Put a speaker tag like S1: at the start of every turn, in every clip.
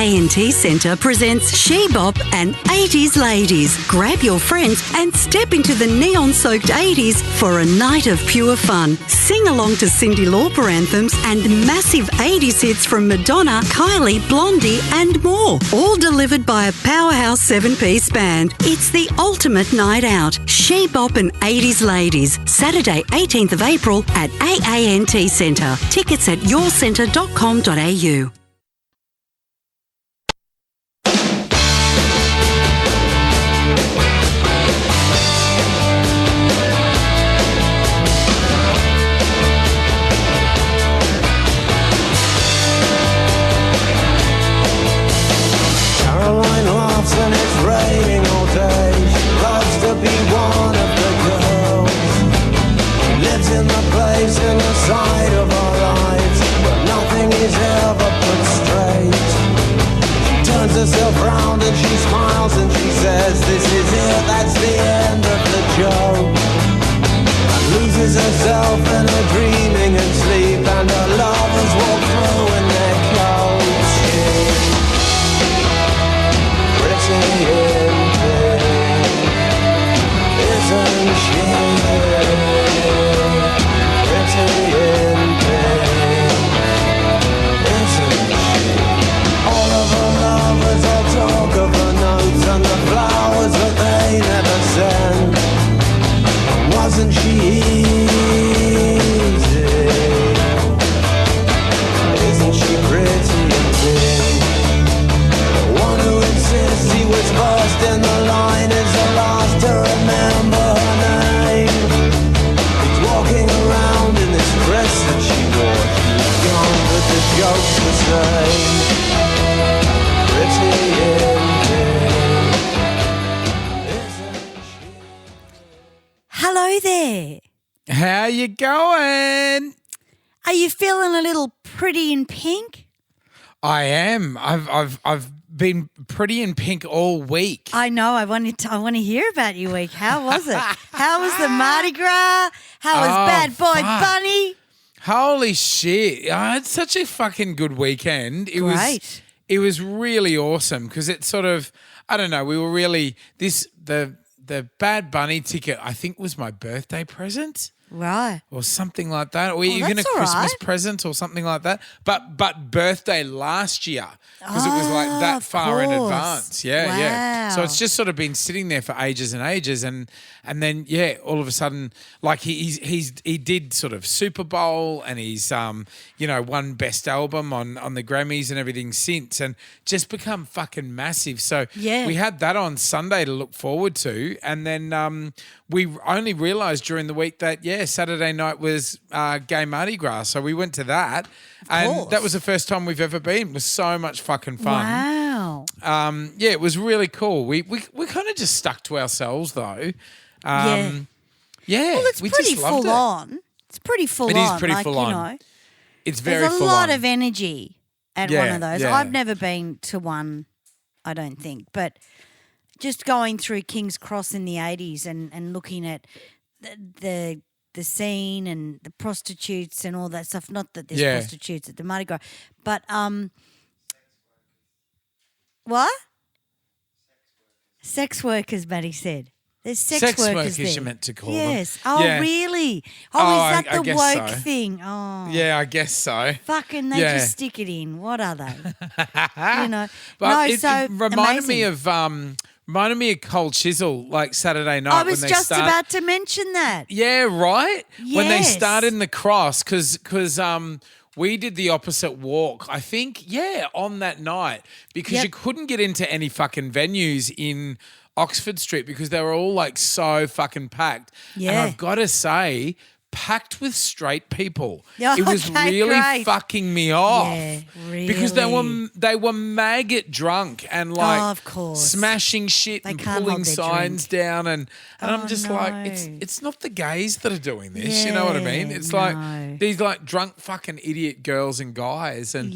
S1: AANT Centre presents She Bop and 80s Ladies. Grab your friends and step into the neon-soaked 80s for a night of pure fun. Sing along to Cyndi Lauper anthems and massive 80s hits from Madonna, Kylie, Blondie and more. All delivered by a powerhouse 7-piece band. It's the ultimate night out. She Bop and 80s Ladies. Saturday 18th of April at AANT Centre. Tickets at yourcentre.com.au.
S2: And it's raining all day. She loves to be one of the girls. She lives in the place in the side of our lives where nothing is ever put straight. She turns herself round and she smiles and she says, "This is it, that's the end of the joke." And loses herself in her dreaming and sleep, and her lovers walk through in their clothes. Pretty in pink, isn't she? Pretty in pink, isn't she? All of her lovers all talk of her notes and the flowers that they never send. Wasn't she easy? Isn't she pretty in pink? He was first in the line, is the last to remember her name. He's walking around in this dress that she wore. She's gone, but the joke's the same. Pretty in pink, isn't she?
S3: Hello there.
S4: How you going?
S3: Are you feeling a little pretty in pink?
S4: I am. I've been pretty in pink all week.
S3: I know. I want to hear about your week. How was it? How was the Mardi Gras? How was Bad Boy Bunny?
S4: Holy shit! I had such a fucking good weekend.
S3: Great.
S4: It was really awesome because it sort of, I don't know. We were really the Bad Bunny ticket. I think was my birthday present.
S3: Right.
S4: Or something like that, or even a
S3: that's all
S4: Christmas
S3: right.
S4: present or something like that. But birthday last year because it was like that far in
S3: course.
S4: advance. Yeah. So
S3: Wow.
S4: it's just sort of been sitting there for ages and ages, and then all of a sudden, like he did sort of Super Bowl, and he's won Best Album on the Grammys and everything since, and just become fucking massive. So we had that on Sunday to look forward to, and then we only realised during the week that Saturday night was Gay Mardi Gras, so we went to that, and that was the first time we've ever been. It was so much fucking fun.
S3: Wow.
S4: It was really cool. We kind of just stuck to ourselves though.
S3: Well, it's
S4: we
S3: pretty
S4: just loved
S3: full
S4: it.
S3: on. It's pretty full on.
S4: It is pretty
S3: like,
S4: full on.
S3: You know,
S4: It's very
S3: there's a
S4: full
S3: lot
S4: on.
S3: of energy at one of those.
S4: Yeah.
S3: I've never been to one, I don't think, but just going through King's Cross in the 80s and looking at the scene and the prostitutes and all that stuff. Not that there's prostitutes at the Mardi Gras, but what? Sex workers, Maddie said. There's sex workers there.
S4: You meant to call them.
S3: Yes. Oh,
S4: Yeah.
S3: really? Oh, is that
S4: I
S3: the
S4: guess
S3: woke
S4: so.
S3: thing? Oh.
S4: Yeah, I guess so.
S3: Fucking they just stick it in. What are they?
S4: But it
S3: amazing.
S4: reminded me of Cold Chisel, like Saturday night.
S3: I was
S4: when they
S3: just
S4: start.
S3: about to mention that.
S4: Yeah, right? When they
S3: Yes.
S4: started in the cross, because we did the opposite walk, I think, on that night, because you couldn't get into any fucking venues in Oxford Street because they were all like so fucking packed.
S3: Yeah.
S4: And I've got to say, packed with straight people.
S3: Oh,
S4: It was
S3: okay,
S4: really
S3: great.
S4: fucking me off.
S3: Yeah, really.
S4: Because they were maggot drunk and like
S3: of course.
S4: smashing shit
S3: They
S4: and
S3: can't
S4: pulling
S3: hold their
S4: signs down and I'm
S3: Oh,
S4: just
S3: no.
S4: like it's not the gays that are doing this, you know what I mean?
S3: Yeah,
S4: It's
S3: no.
S4: like these like drunk fucking idiot girls and guys and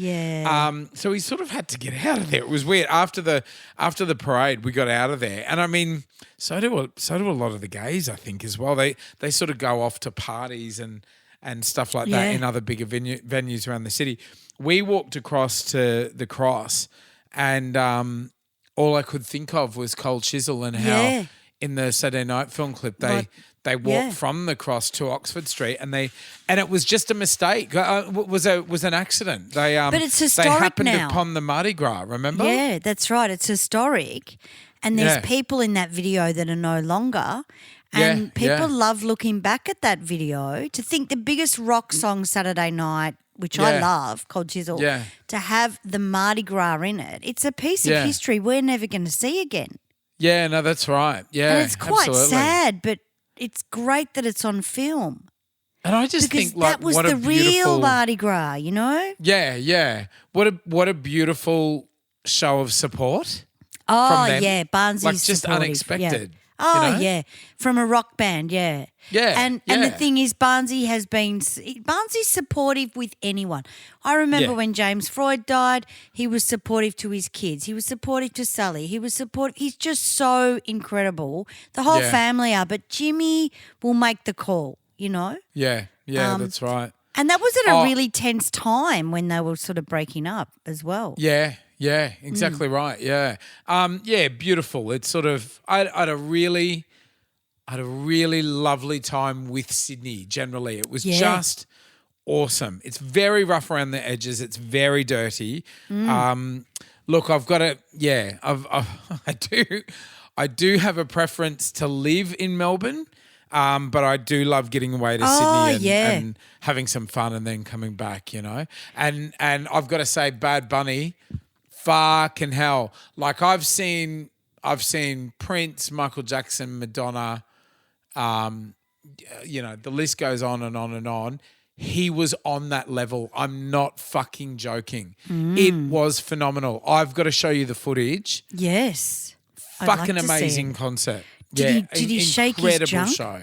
S4: so we sort of had to get out of there. It was weird. After the parade we got out of there and I mean so do a lot of the gays I think as well. They sort of go off to parties and stuff like that in other bigger venues around the city. We walked across to the cross and all I could think of was Cold Chisel and how in the Saturday Night film clip they walked from the Cross to Oxford Street and it was just a mistake. Was an accident.
S3: But it's historic
S4: They happened
S3: now.
S4: upon the Mardi Gras. Remember?
S3: Yeah, that's right. It's historic, and there's people in that video that are no longer. And people love looking back at that video to think the biggest rock song Saturday night, which I love, Cold Chisel, to have the Mardi Gras in it. It's a piece of history we're never going to see again.
S4: Yeah, no, that's right. Yeah,
S3: and it's quite
S4: absolutely.
S3: sad, but it's great that it's on film.
S4: And I just
S3: Because
S4: think like
S3: that was
S4: what
S3: the
S4: a beautiful
S3: real Mardi Gras, you know?
S4: Yeah, yeah. What a beautiful show of support.
S3: Oh,
S4: from them.
S3: yeah, Barnsley's
S4: like just
S3: supportive,
S4: unexpected.
S3: Yeah. Oh,
S4: you know?
S3: yeah, from a rock band, yeah.
S4: Yeah,
S3: And the thing is, Barnsley's supportive with anyone. I remember when James Freud died, he was supportive to his kids. He was supportive to Sully. He was supportive. He's just so incredible. The whole family are, but Jimmy will make the call, you know?
S4: Yeah, that's right.
S3: And that was at a really tense time when they were sort of breaking up as well.
S4: Yeah, exactly right. Yeah. Beautiful. It's sort of I had a really lovely time with Sydney generally. It was just awesome. It's very rough around the edges. It's very dirty. Look, I've got to I do have a preference to live in Melbourne. But I do love getting away to Sydney and having some fun and then coming back, you know. And I've got to say, Bad Bunny, fucking hell. Like I've seen Prince, Michael Jackson, Madonna, you know, the list goes on and on and on. He was on that level. I'm not fucking joking. It was phenomenal. I've got to show you the footage.
S3: Yes.
S4: Fucking amazing concert.
S3: Did he shake his junk?
S4: Show.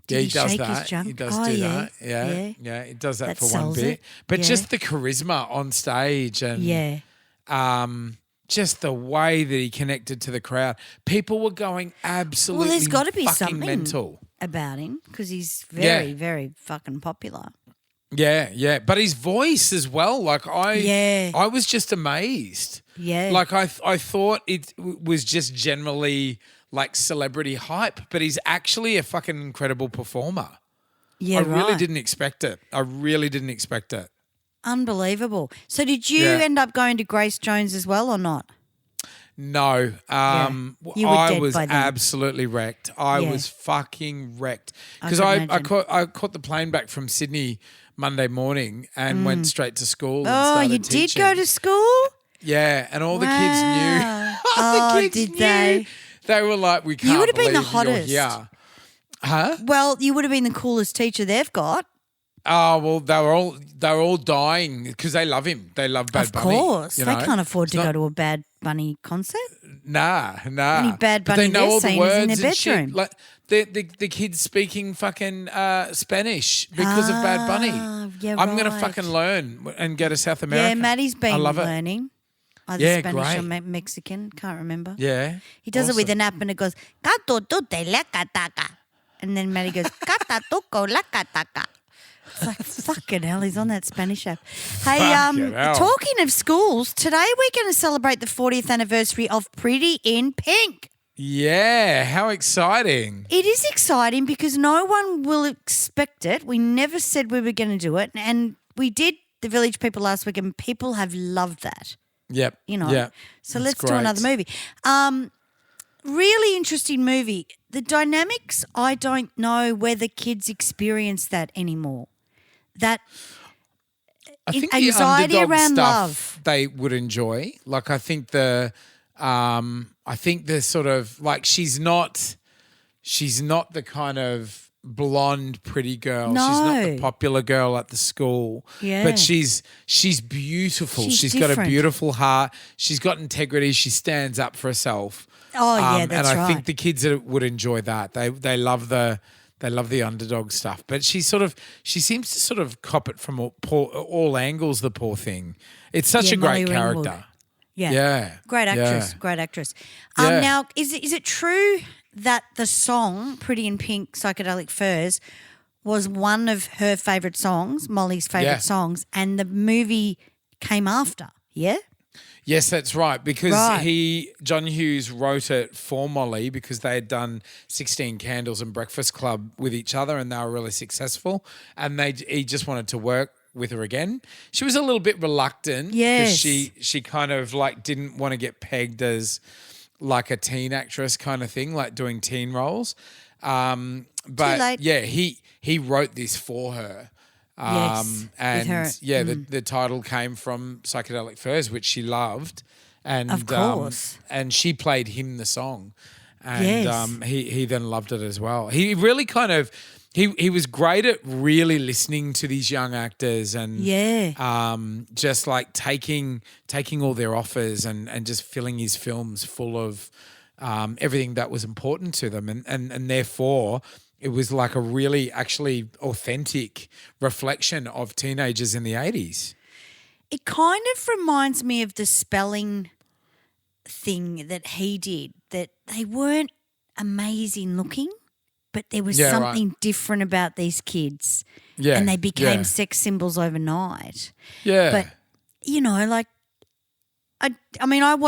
S3: Did he
S4: does
S3: shake
S4: that.
S3: his junk?
S4: He does do that. Yeah, he does that for one
S3: sells
S4: bit.
S3: it.
S4: But
S3: Yeah.
S4: just the charisma on stage and just the way that he connected to the crowd. People were going absolutely
S3: Well, there's got to be
S4: fucking
S3: something
S4: mental.
S3: about him because he's very, very fucking popular.
S4: Yeah. But his voice as well. Like I was just amazed.
S3: Yeah.
S4: Like I thought it was just generally like celebrity hype, but he's actually a fucking incredible performer.
S3: Yeah,
S4: I really didn't expect it.
S3: Unbelievable. So did you end up going to Grace Jones as well or not?
S4: No.
S3: You were
S4: I
S3: dead
S4: was
S3: by then.
S4: absolutely wrecked. I was fucking wrecked. Because
S3: can
S4: I
S3: imagine.
S4: caught the plane back from Sydney Monday morning and went straight to school. And
S3: Oh,
S4: started
S3: you
S4: teaching.
S3: did go to school?
S4: Yeah, and all the kids knew.
S3: Oh,
S4: the kids
S3: did
S4: knew.
S3: they?
S4: They were like, we can't
S3: would have been the
S4: believe you're
S3: hottest.
S4: here. Huh?
S3: Well, you would have been the coolest teacher they've got.
S4: Oh, well, they were all dying because they love him. They love Bad Bunny.
S3: Of course.
S4: you
S3: They
S4: know?
S3: can't afford to
S4: It's
S3: go
S4: not-
S3: to a Bad Bunny concert.
S4: Nah.
S3: Only Bad
S4: But
S3: Bunny
S4: they know
S3: they're
S4: all the
S3: seeing is
S4: words
S3: in their
S4: and shit.
S3: bedroom.
S4: Like the kids speaking fucking Spanish because of Bad Bunny.
S3: Yeah,
S4: I'm gonna
S3: right.
S4: fucking learn and go to South America.
S3: Yeah, Maddie's been
S4: I love it.
S3: learning. Either
S4: Yeah,
S3: Spanish or
S4: great.
S3: Mexican. Can't remember.
S4: Yeah,
S3: He does it with
S4: awesome.
S3: an app and it goes, "Gato tute la kataka." And then Maddie goes, "Gata tuco la kataka." It's like, fucking hell, he's on that Spanish app. Hey,
S4: Fucking hell.
S3: talking of schools, today we're going to celebrate the 40th anniversary of Pretty in Pink.
S4: Yeah, how exciting!
S3: It is exciting because no one will expect it. We never said we were going to do it. And we did the Village People last week and people have loved that.
S4: Yep,
S3: You know,
S4: Yep.
S3: so
S4: That's
S3: let's do
S4: great.
S3: another movie. Really interesting movie. The dynamics, I don't know whether kids experience that anymore. That
S4: I think
S3: anxiety
S4: the underdog
S3: around
S4: stuff
S3: love.
S4: they would enjoy. Like I think the sort of like she's not the kind of blonde pretty girl. She's not the
S3: No.
S4: popular girl at the school.
S3: Yeah.
S4: But she's beautiful.
S3: She's
S4: got a
S3: different.
S4: beautiful heart. She's got integrity. She stands up for herself.
S3: Oh, yeah, that's
S4: and I
S3: right.
S4: think the kids would enjoy that. They love the underdog stuff. But she seems to sort of cop it from all angles. The poor thing. It's such a great
S3: Molly-Ringwald.
S4: character.
S3: Yeah.
S4: Yeah.
S3: Great actress.
S4: Yeah.
S3: Great actress.
S4: Yeah.
S3: Now, is it true that the song Pretty in Pink, Psychedelic-Furs was one of her favourite songs, Molly's favourite
S4: Yeah.
S3: songs, and the movie came after? Yeah?
S4: Yes, that's right. Because
S3: Right.
S4: John-Hughes wrote it for Molly because they had done 16 Candles and Breakfast Club with each other and they were really successful. And he just wanted to work with her again. She was a little bit reluctant because
S3: Yes.
S4: she kind of like didn't want to get pegged as like a teen actress kind of thing, like doing teen roles. But
S3: late.
S4: yeah, he wrote this for her.
S3: Yes,
S4: And
S3: with her.
S4: the title came from Psychedelic-Furs, which she loved, and
S3: Of course.
S4: and she played him the song, and
S3: Yes.
S4: he then loved it as well. He really kind of he was great at really listening to these young actors and just like taking all their offers and just filling his films full of everything that was important to them, and therefore. It was like a really actually authentic reflection of teenagers in the 80s.
S3: It kind of reminds me of the spelling thing that he did, that they weren't amazing looking, but there was
S4: Yeah,
S3: something different about these kids.
S4: Yeah.
S3: And they became
S4: yeah.
S3: sex symbols overnight.
S4: Yeah.
S3: But, you know, like, I mean, I've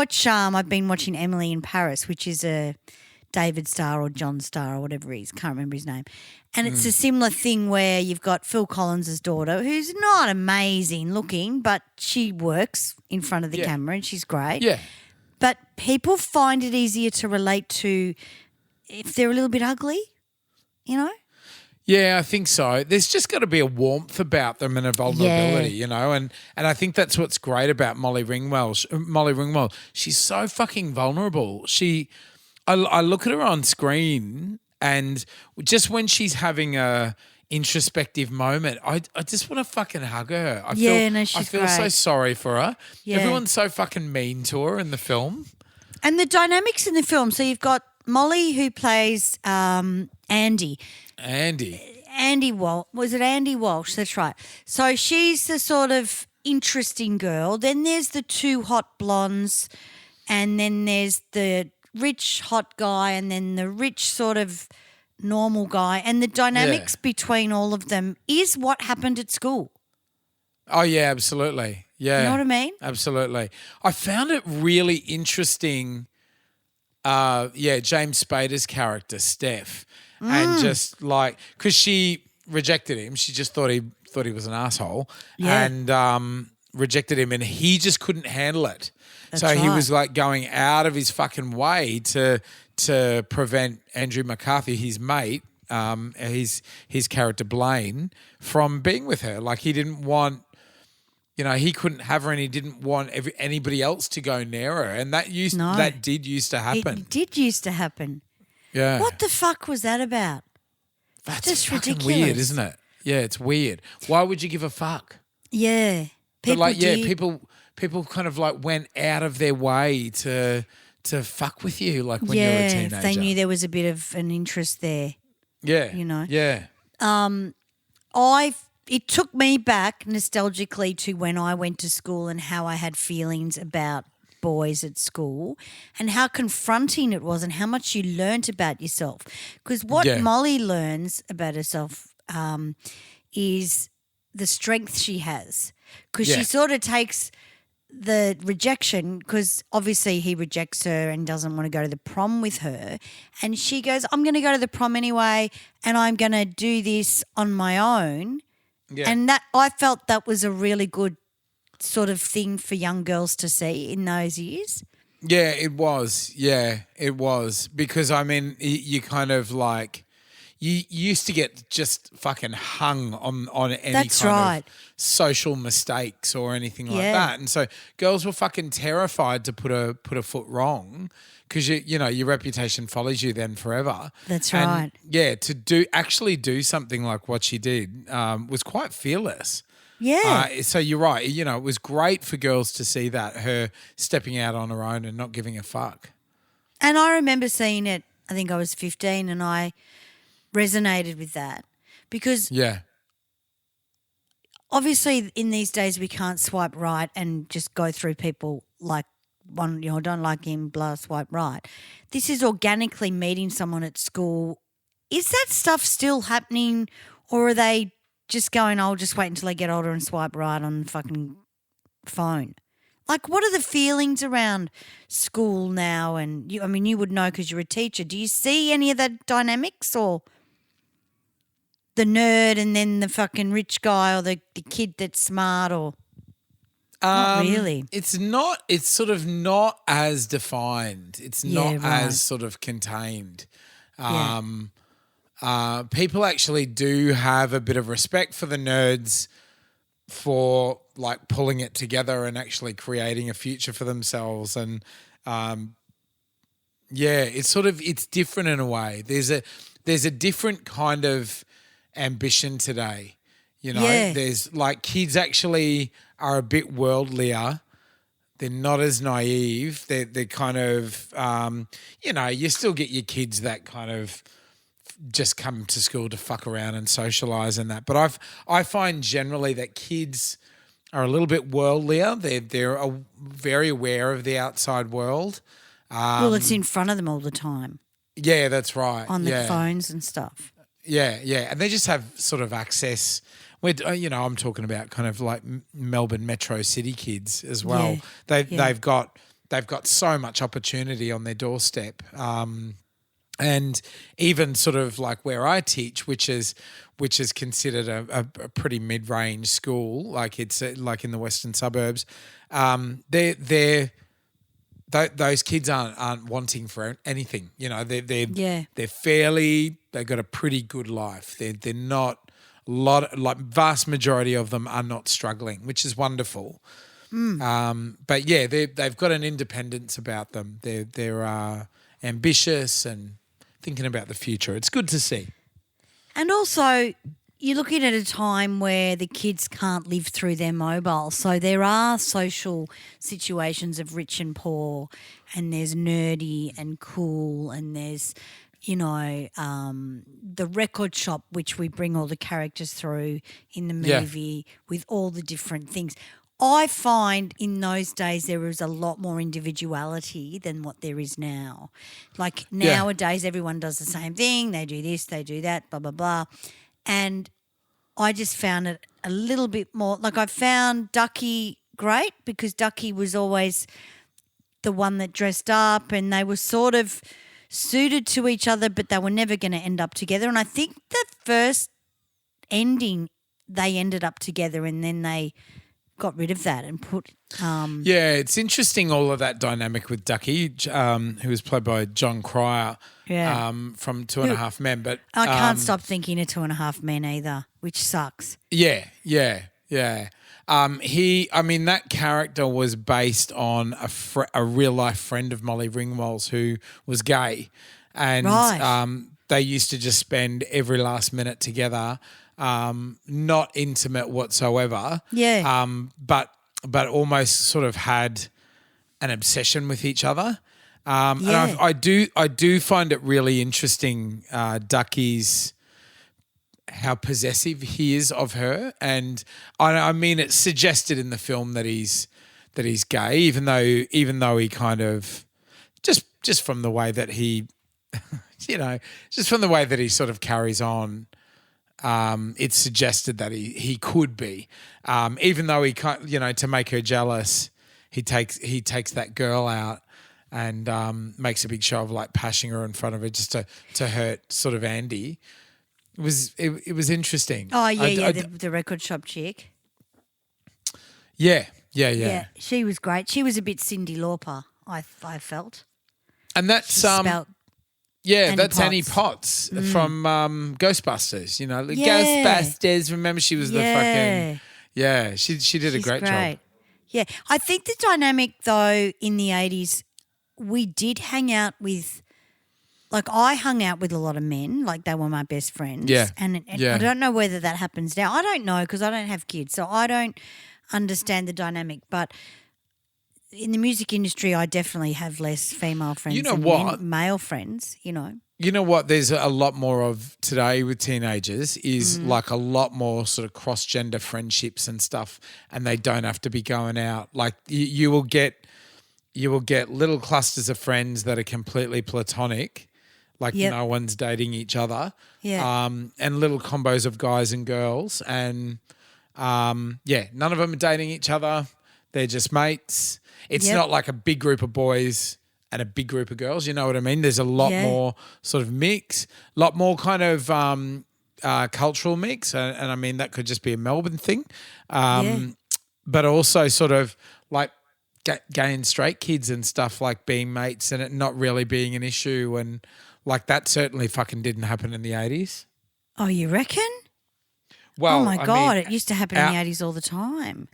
S3: been watching Emily in Paris, which is a David Starr or John Starr or whatever he is, can't remember his name. And it's a similar thing where you've got Phil Collins' daughter, who's not amazing looking, but she works in front of the camera and she's great.
S4: Yeah.
S3: But people find it easier to relate to if they're a little bit ugly, you know?
S4: Yeah, I think so. There's just got to be a warmth about them and a vulnerability, you know, and I think that's what's great about Molly-Ringwald. She's so fucking vulnerable. I look at her on screen and just when she's having a introspective moment, I just want to fucking hug her. I
S3: she's
S4: feel so
S3: great.
S4: sorry for her.
S3: Yeah.
S4: Everyone's so fucking mean to her in the film.
S3: And the dynamics in the film. So you've got Molly who plays Andy. Andy Walsh. Was it Andy Walsh? That's right. So she's the sort of interesting girl. Then there's the two hot blondes and then there's the rich hot guy and then the rich sort of normal guy, and the dynamics between all of them is what happened at school.
S4: Oh yeah, absolutely. Yeah.
S3: You know what I mean?
S4: Absolutely. I found it really interesting. James Spader's character, Steph, and just like because she rejected him, she just thought he was an asshole, and rejected him, and he just couldn't handle it. So he was like going out of his fucking way to prevent Andrew McCarthy, his mate, his character Blaine, from being with her. Like he didn't want, he couldn't have her, and he didn't want anybody else to go near her. And that did used to happen.
S3: It did used to happen.
S4: Yeah.
S3: What the fuck was that about?
S4: That's
S3: just
S4: fucking
S3: ridiculous.
S4: weird, isn't it? Yeah, it's weird. Why would you give a fuck?
S3: Yeah.
S4: People kind of like went out of their way to fuck with you, like when you were a teenager.
S3: They knew there was a bit of an interest there.
S4: Yeah.
S3: You know?
S4: Yeah.
S3: It took me back nostalgically to when I went to school and how I had feelings about boys at school and how confronting it was and how much you learnt about yourself. Because what Molly learns about herself is the strength she has. Because she sort of takes the rejection, because obviously he rejects her and doesn't want to go to the prom with her. And she goes, I'm going to go to the prom anyway and I'm going to do this on my own. Yeah. And that I felt that was a really good sort of thing for young girls to see in those years.
S4: Yeah, it was. Yeah, it was. Because, I mean, you kind of like – you used to get just fucking hung on any kind of social mistakes or anything like that. And so girls were fucking terrified to put a foot wrong because, your reputation follows you then forever.
S3: That's right.
S4: And, yeah, to do something like what she did was quite fearless.
S3: Yeah.
S4: So you're right. It was great for girls to see that, her stepping out on her own and not giving a fuck.
S3: And I remember seeing it, I think I was 15, and I resonated with that because obviously in these days we can't swipe right and just go through people like one, don't like him, blah, swipe right. This is organically meeting someone at school. Is that stuff still happening, or are they just going, I'll just wait until I get older and swipe right on the fucking phone? Like, what are the feelings around school now? And you would know because you're a teacher. Do you see any of that dynamics, or the nerd and then the fucking rich guy, or the kid that's smart, or not really?
S4: It's not. It's sort of not as defined. It's not as sort of contained. People actually do have a bit of respect for the nerds for like pulling it together and actually creating a future for themselves. And it's different in a way. There's a different kind of ambition today. There's like kids actually are a bit worldlier. They're not as naive. They're kind of, you still get your kids that kind of just come to school to fuck around and socialise and that. But I find generally that kids are a little bit worldlier. They're very aware of the outside world.
S3: Well, it's in front of them all the time.
S4: Yeah, that's right.
S3: On the phones and stuff.
S4: Yeah, and they just have sort of access. I'm talking about kind of like Melbourne metro city kids as well.
S3: Yeah.
S4: They've got so much opportunity on their doorstep. And even sort of like where I teach, which is considered a pretty mid-range school, like it's like in the western suburbs, those kids aren't wanting for anything. They've got a pretty good life. They're not vast majority of them are not struggling, which is wonderful. But yeah, they've got an independence about them. They're ambitious and thinking about the future. It's good to see.
S3: And also, you're looking at a time where the kids can't live through their mobile. So there are social situations of rich and poor, and there's nerdy and cool, and there's, the record shop, which we bring all the characters through in the movie with all the different things. I find in those days there was a lot more individuality than what there is now. Like nowadays everyone does the same thing. They do this, they do that, blah, blah, blah. And I just found it a little bit more – like I found Ducky great because Ducky was always the one that dressed up, and they were sort of suited to each other, but they were never going to end up together. And I think the first ending they ended up together, and then they – got rid of that and put
S4: it's interesting, all of that dynamic with Ducky, who was played by Jon-Cryer from Two and a Half Men. But
S3: I can't stop thinking of 2.5 Men either, which sucks.
S4: Yeah. That character was based on a real life friend of Molly-Ringwald's who was gay, and they used to just spend every last minute together. Not intimate whatsoever.
S3: Yeah.
S4: But almost sort of had an obsession with each other. And I do find it really interesting, Ducky's how possessive he is of her, and I mean it's suggested in the film that he's gay, even though he kind of just from the way that he, just from the way that he sort of carries on. It's suggested that he could be, even though he can't, to make her jealous, he takes that girl out and makes a big show of like pashing her in front of her just to hurt sort of Andy. It was interesting.
S3: Oh yeah, the record shop chick.
S4: Yeah.
S3: She was great. She was a bit Cyndi Lauper, I felt.
S4: And that's
S3: Annie
S4: that's
S3: Potts.
S4: Annie Potts from Ghostbusters. Ghostbusters. Remember, she was the fucking She did a great job.
S3: Yeah, I think the dynamic though in the 80s, we did hang out with. Like I hung out with a lot of men, like they were my best friends.
S4: Yeah.
S3: And I don't know whether that happens now. I don't know because I don't have kids, so I don't understand the dynamic. But in the music industry, I definitely have less female friends than male friends,
S4: You know what there's a lot more of today with teenagers is like a lot more sort of cross-gender friendships and stuff, and they don't have to be going out. Like you will get little clusters of friends that are completely platonic, like no one's dating each other.
S3: Yeah.
S4: And little combos of guys and girls, and none of them are dating each other. They're just mates. It's
S3: Yep.
S4: not like a big group of boys and a big group of girls. You know what I mean? There's a lot more sort of mix, a lot more kind of cultural mix. And I mean, that could just be a Melbourne thing. But also sort of like gay and straight kids and stuff like being mates and it not really being an issue. And like that certainly fucking didn't happen in the 80s.
S3: Oh, you reckon?
S4: Well,
S3: Oh my
S4: I
S3: God,
S4: mean,
S3: it used to happen in the 80s all the time.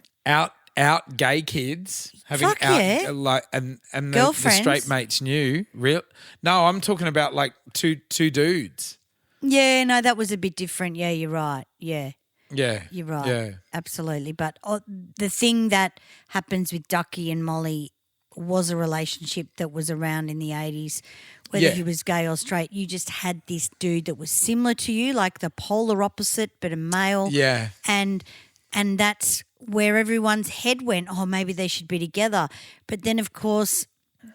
S4: Out gay kids having
S3: Fuck
S4: out
S3: yeah.
S4: like and the
S3: Girlfriends.
S4: straight mates knew. No, I'm talking about like two dudes.
S3: Yeah, no, that was a bit different. Yeah, you're right. Yeah,
S4: Yeah.
S3: you're right.
S4: Yeah.
S3: Absolutely. But the thing that happens with Ducky and Molly was a relationship that was around in the 80s, whether
S4: Yeah.
S3: he was gay or straight. You just had this dude that was similar to you, like the polar opposite, but a male.
S4: Yeah.
S3: And that's where everyone's head went, oh, maybe they should be together. But then, of course,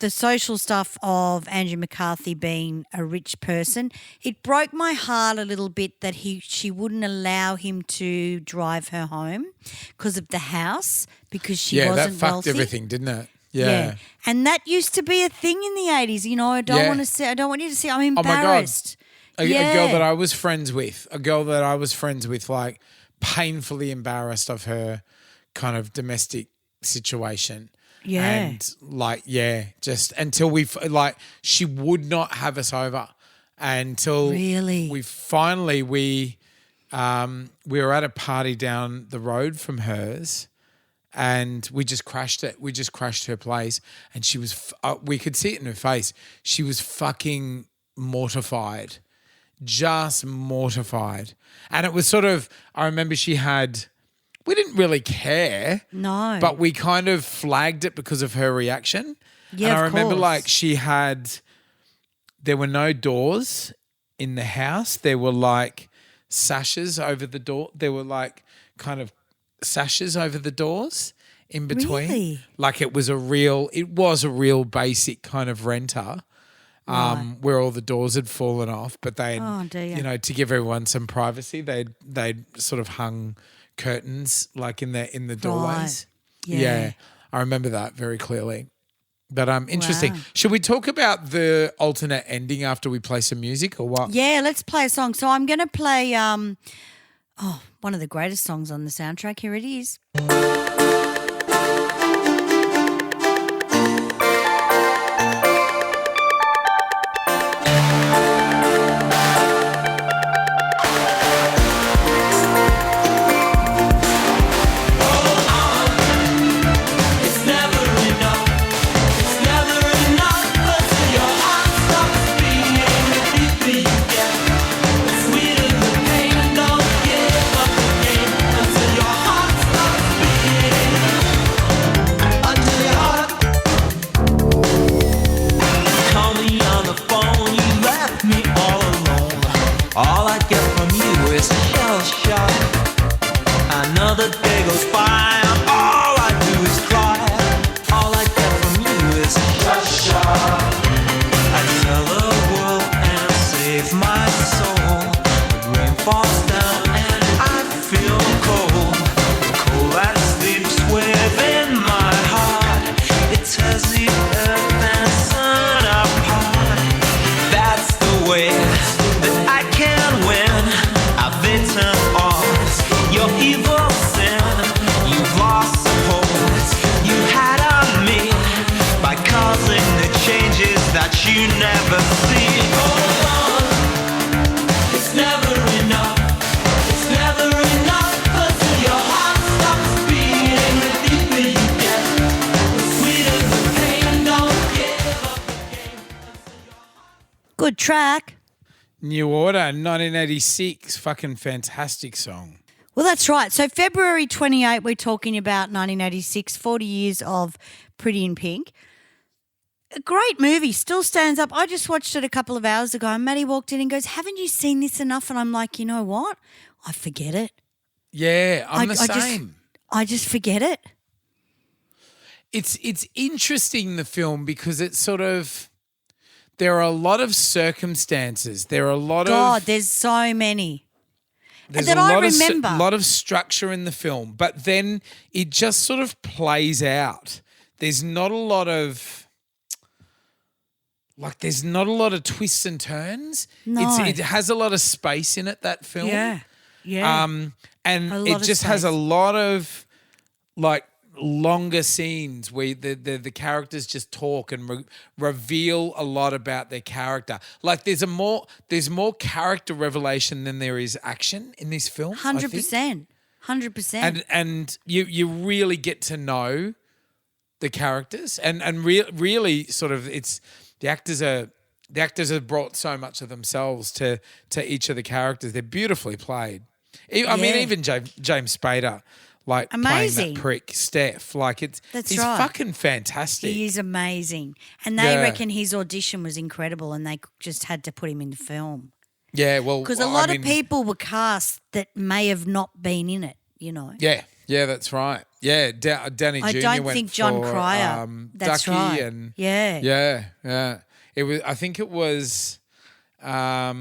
S3: the social stuff of Andrew McCarthy being a rich person, it broke my heart a little bit that she wouldn't allow him to drive her home because of the house, because she
S4: Yeah,
S3: wasn't
S4: that fucked
S3: wealthy.
S4: everything, didn't it? Yeah.
S3: And that used to be a thing in the 80s. You know, I don't want you to see. I'm embarrassed.
S4: A girl that I was friends with, like painfully embarrassed of her kind of domestic situation.
S3: Yeah.
S4: And like, just until she would not have us over until
S3: Really?
S4: we finally, we were at a party down the road from hers and we just crashed it. We just crashed her place and she was, we could see it in her face. She was fucking mortified. Just mortified. And it was sort of, I remember we didn't really care.
S3: No.
S4: But we kind of flagged it because of her reaction.
S3: Yeah,
S4: and I
S3: of
S4: remember
S3: course.
S4: there were no doors in the house. There were like sashes over the door. There were like kind of sashes over the doors in between.
S3: Really?
S4: Like it was a real basic kind of renter. Where all the doors had fallen off, but they, to give everyone some privacy, they'd sort of hung curtains like in the doorways.
S3: Right.
S4: Yeah, I remember that very clearly. But interesting.
S3: Wow.
S4: Should we talk about the alternate ending after we play some music or what?
S3: Yeah, let's play a song. So I'm going to play one of the greatest songs on the soundtrack. Here it is.
S2: All I get from you is shell shock. Another day goes by, and all I do is cry. All I get from you is shell shock. I tell the world and save my soul. The rain falls down and I feel cold. Cold that sleeps within my heart. It tears the earth and sun apart. That's the way that I can win. I've bitten off your evil sin. You've lost the hold you had on me by causing the changes that you never see. Hold on, it's never enough. It's never enough until your heart stops beating. The deeper you get, the sweeter the pain. Don't give up the game until your heart.
S3: Good track.
S4: New Order, 1986, fucking fantastic song.
S3: Well, that's right. So February 28, we're talking about 1986, 40 years of Pretty in Pink. A great movie, still stands up. I just watched it a couple of hours ago and Maddie walked in and goes, haven't you seen this enough? And I'm like, you know what? I forget it.
S4: Yeah, I'm the same.
S3: I just forget it.
S4: It's interesting, the film, because it's sort of, there are a lot of circumstances. There are a lot
S3: God,
S4: of...
S3: there's so many.
S4: there's
S3: that
S4: a
S3: I
S4: lot
S3: remember.
S4: lot of structure in the film, but then it just sort of plays out. There's not a lot of twists and turns.
S3: No.
S4: It has a lot of space in it, that film.
S3: Yeah.
S4: And
S3: A lot
S4: it
S3: of
S4: just has a
S3: space.
S4: lot of like longer scenes where the characters just talk and reveal a lot about their character. Like there's more character revelation than there is action in this film.
S3: 100%. 100%.
S4: And you really get to know the characters and really sort of it's the actors have brought so much of themselves to each of the characters. They're beautifully played. I mean, even James Spader, like playing
S3: Amazing.
S4: that prick Steph, like he's
S3: right.
S4: fucking fantastic.
S3: He is amazing. And they reckon his audition was incredible and they just had to put him in the film.
S4: Yeah, well,
S3: Because a lot of people were cast that may have not been in it, you know.
S4: Yeah, that's right. Yeah, Danny Jr.
S3: I don't
S4: went
S3: think
S4: for,
S3: Jon-Cryer. That's
S4: Ducky
S3: right.
S4: and
S3: yeah.
S4: It was. I think it was. I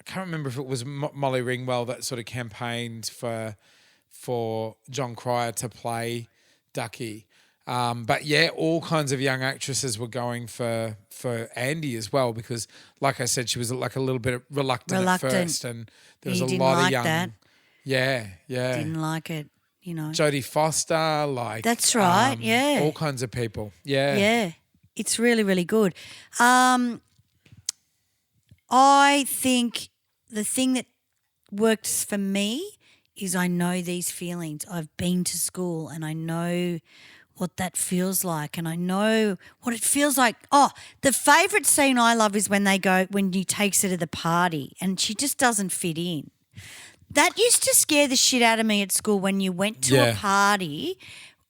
S4: can't remember if it was Molly-Ringwald that sort of campaigned for Jon-Cryer to play Ducky. But yeah, all kinds of young actresses were going for Andy as well because, like I said, she was like a little bit reluctant at first, and there was
S3: He
S4: a
S3: didn't
S4: lot
S3: like
S4: of young.
S3: that.
S4: Yeah.
S3: Didn't like it, you know.
S4: Jodie Foster, like
S3: That's right, yeah.
S4: all kinds of people. Yeah,
S3: Yeah. It's really, really good. I think the thing that works for me is I know these feelings. I've been to school and I know what that feels like and I know what it feels like. Oh, the favourite scene I love is when he takes her to the party and she just doesn't fit in. That used to scare the shit out of me at school when you went to a party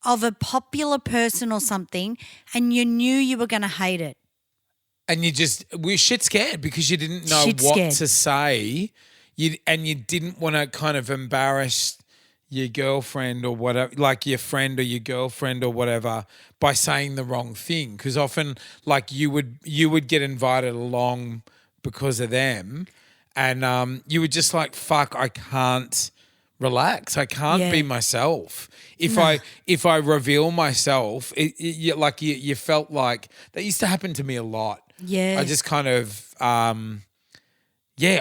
S3: of a popular person or something and you knew you were going to hate it.
S4: And you were shit scared because you didn't know what to say. You didn't want to kind of embarrass your girlfriend or whatever, like your friend or your girlfriend or whatever, by saying the wrong thing. Because often, like you would get invited along because of them, and you would just like, fuck, I can't relax. I can't be myself. If I reveal myself, you felt like that used to happen to me a lot.
S3: Yeah,
S4: I just kind of I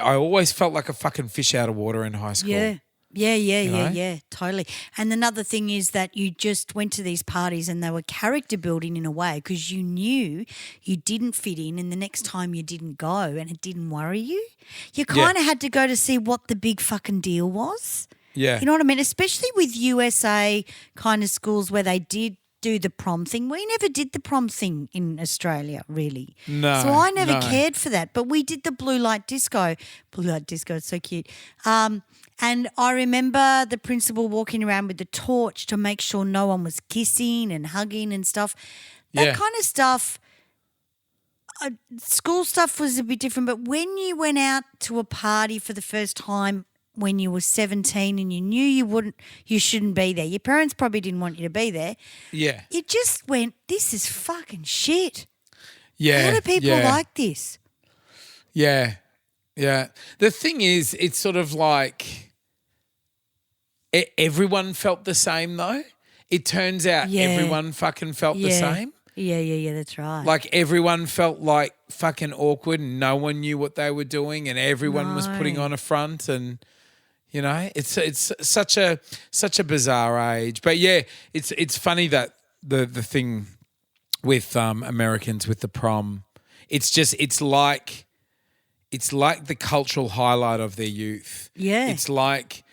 S4: always felt like a fucking fish out of water in high school.
S3: Yeah, totally. And another thing is that you just went to these parties and they were character building in a way because you knew you didn't fit in and the next time you didn't go and it didn't worry you. You kind of had to go to see what the big fucking deal was.
S4: Yeah.
S3: You know what I mean? Especially with USA kind of schools where they did do the prom thing. We never did the prom thing in Australia, really.
S4: No.
S3: So I never cared for that. But we did the blue light disco. Blue light disco, it's so cute. And I remember the principal walking around with the torch to make sure no one was kissing and hugging and stuff. That kind of stuff, school stuff was a bit different. But when you went out to a party for the first time when you were 17 and you knew you shouldn't be there, your parents probably didn't want you to be there.
S4: Yeah.
S3: You just went, this is fucking shit.
S4: Yeah.
S3: How do people like this?
S4: Yeah. Yeah. The thing is, it's sort of like everyone felt the same though. It turns out everyone fucking felt the same.
S3: Yeah, that's right.
S4: Like everyone felt like fucking awkward and no one knew what they were doing and everyone was putting on a front and, you know, it's such a bizarre age. But yeah, it's funny that the thing with Americans with the prom, it's like the cultural highlight of their youth.
S3: Yeah.
S4: It's like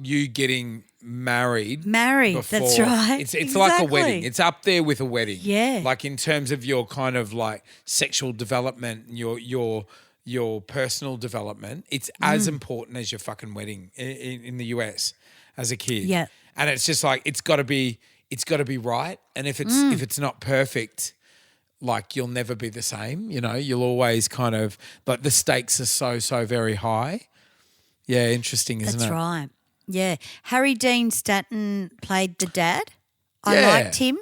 S4: you getting married. Before.
S3: That's right.
S4: It's like a wedding. It's up there with a wedding.
S3: Yeah.
S4: Like in terms of your kind of like sexual development and your personal development, it's as important as your fucking wedding in the US as a kid.
S3: Yeah.
S4: And it's just like it's got to be right. And if it's not perfect, like you'll never be the same. You know, you'll always kind of like the stakes are so very high. Yeah, interesting, isn't it?
S3: That's right. Yeah. Harry-Dean-Stanton played the dad. I
S4: Yeah.
S3: liked him.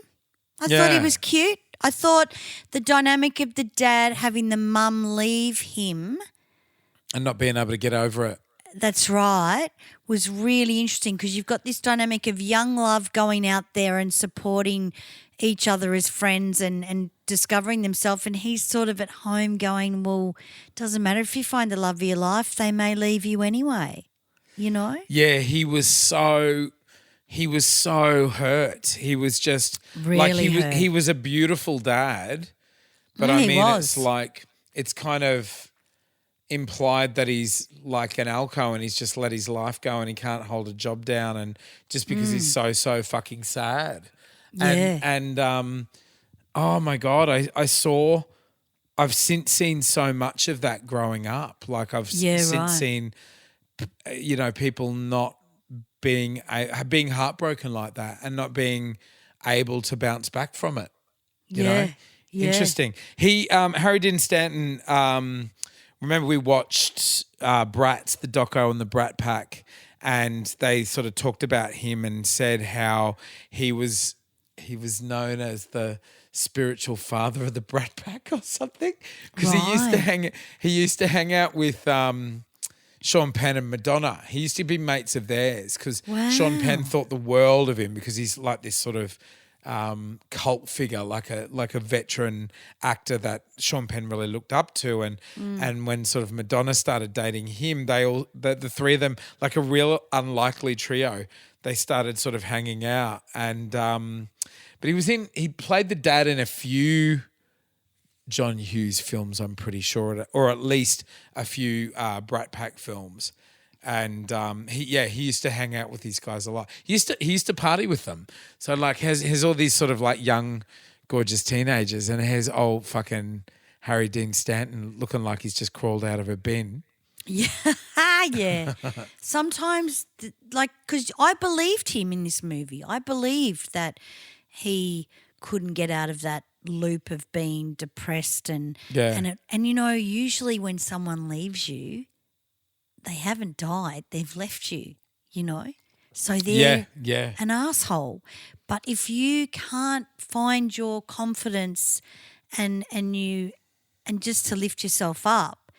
S3: I thought he was cute. I thought the dynamic of the dad having the mum leave him,
S4: And not being able to get over it.
S3: That's right, was really interesting because you've got this dynamic of young love going out there and supporting each other as friends and discovering themselves, and he's sort of at home going, well, doesn't matter if you find the love of your life, they may leave you anyway, you know?
S4: Yeah, he was so hurt. He was just
S3: Really hurt.
S4: he was a beautiful dad, but
S3: Yeah,
S4: I
S3: he
S4: mean
S3: was.
S4: it's like it's kind of implied that he's like an alco and he's just let his life go and he can't hold a job down and just because he's so fucking sad.
S3: Yeah.
S4: And oh my God, I've since seen so much of that growing up. Like I've since
S3: right.
S4: seen, you know, people not being heartbroken like that and not being able to bounce back from it. You know?
S3: Yeah.
S4: Interesting. He, Harry-Dean-Stanton, remember we watched Bratz, the doco on the Brat Pack, and they sort of talked about him and said how he was known as the spiritual father of the Brat Pack or something because he used to hang out with Sean Penn and Madonna. He used to be mates of theirs because Sean Penn thought the world of him because he's like this sort of cult figure, like a veteran actor that Sean Penn really looked up to, and when sort of Madonna started dating him, the three of them, like a real unlikely trio, they started sort of hanging out, and but he played the dad in a few John-Hughes films, I'm pretty sure, or at least a few Brat Pack films. And he used to hang out with these guys a lot. He used to party with them. So like has all these sort of like young, gorgeous teenagers, and has old fucking Harry-Dean-Stanton looking like he's just crawled out of a bin.
S3: Yeah, yeah. Sometimes, because I believed him in this movie. I believed that he couldn't get out of that loop of being depressed and you know, usually when someone leaves you, they haven't died, they've left you, you know. So they're an asshole. But if you can't find your confidence and just to lift yourself up,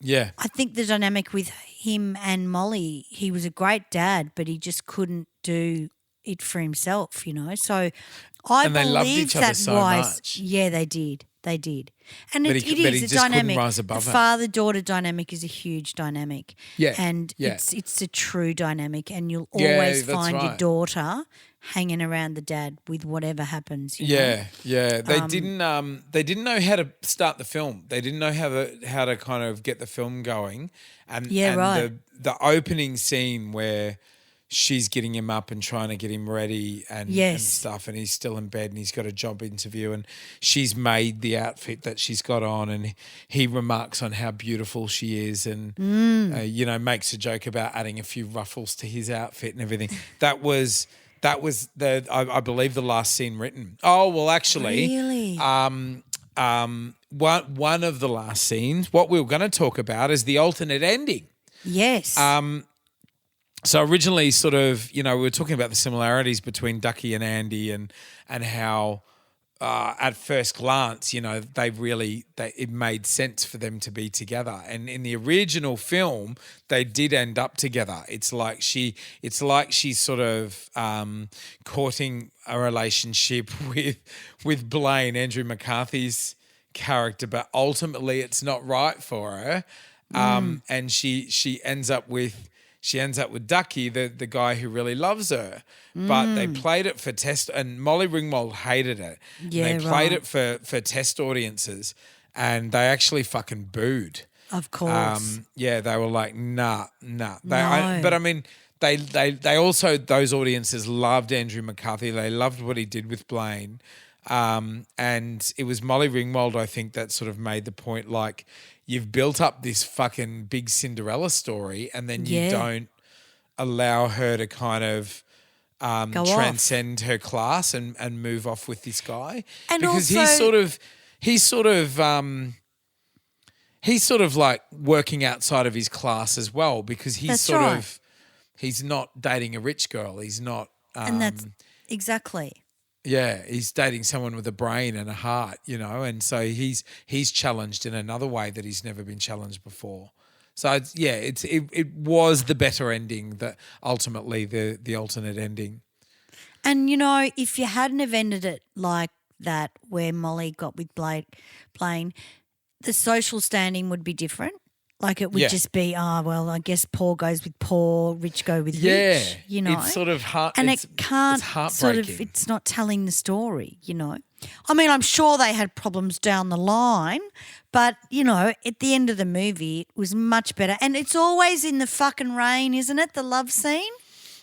S3: I think the dynamic with him and Molly, he was a great dad, but he just couldn't do it for himself, you know. So I
S4: and they loved
S3: believe
S4: each other
S3: that
S4: so
S3: wise.
S4: much.
S3: Yeah, they did. They did. And
S4: But
S3: it
S4: he
S3: is a
S4: just couldn't
S3: dynamic.
S4: rise above
S3: the
S4: it.
S3: father-daughter dynamic is a huge dynamic.
S4: Yeah,
S3: And
S4: yeah.
S3: it's a true dynamic, and you'll
S4: Yeah,
S3: always
S4: that's
S3: find your
S4: right.
S3: daughter hanging around the dad with whatever happens. You know?
S4: Yeah. They didn't know how to start the film. They didn't know how to kind of get the film going. And
S3: right.
S4: the opening scene where she's getting him up and trying to get him ready and stuff, and he's still in bed and he's got a job interview and she's made the outfit that she's got on, and he remarks on how beautiful she is and you know, makes a joke about adding a few ruffles to his outfit and everything. That was I believe the last scene written. Oh well, actually,
S3: Really?
S4: one of the last scenes. What we were going to talk about is the alternate ending.
S3: Yes.
S4: So originally, sort of, you know, we were talking about the similarities between Ducky and Andy, and how at first glance, you know, it made sense for them to be together. And in the original film, they did end up together. It's like she's sort of courting a relationship with Blaine, Andrew McCarthy's character, but ultimately it's not right for her. And she ends up with Ducky, the guy who really loves her. But they played it for test, and Molly-Ringwald hated it.
S3: Yeah,
S4: they played it for test audiences, and they actually fucking booed.
S3: Of course.
S4: They were like, nah.
S3: No.
S4: But I mean, they also, those audiences loved Andrew McCarthy. They loved what he did with Blaine. And it was Molly-Ringwald, I think, that sort of made the point, like, you've built up this fucking big Cinderella story, and then you don't allow her to kind of transcend her class and move off with this guy.
S3: And
S4: because
S3: also,
S4: he's sort of like working outside of his class as well, because he's he's not dating a rich girl. He's not.
S3: And that's exactly.
S4: Yeah, he's dating someone with a brain and a heart, you know, and so he's challenged in another way that he's never been challenged before. So it was the better ending, that ultimately the alternate ending.
S3: And, if you hadn't have ended it like that, where Molly got with Blaine, the social standing would be different. Like it would just be, I guess poor goes with poor, rich go with rich,
S4: It's sort of
S3: and
S4: it's,
S3: it can't
S4: it's heartbreaking.
S3: it's not telling the story, I mean, I'm sure they had problems down the line, but, at the end of the movie, it was much better. And it's always in the fucking rain, isn't it, the love scene?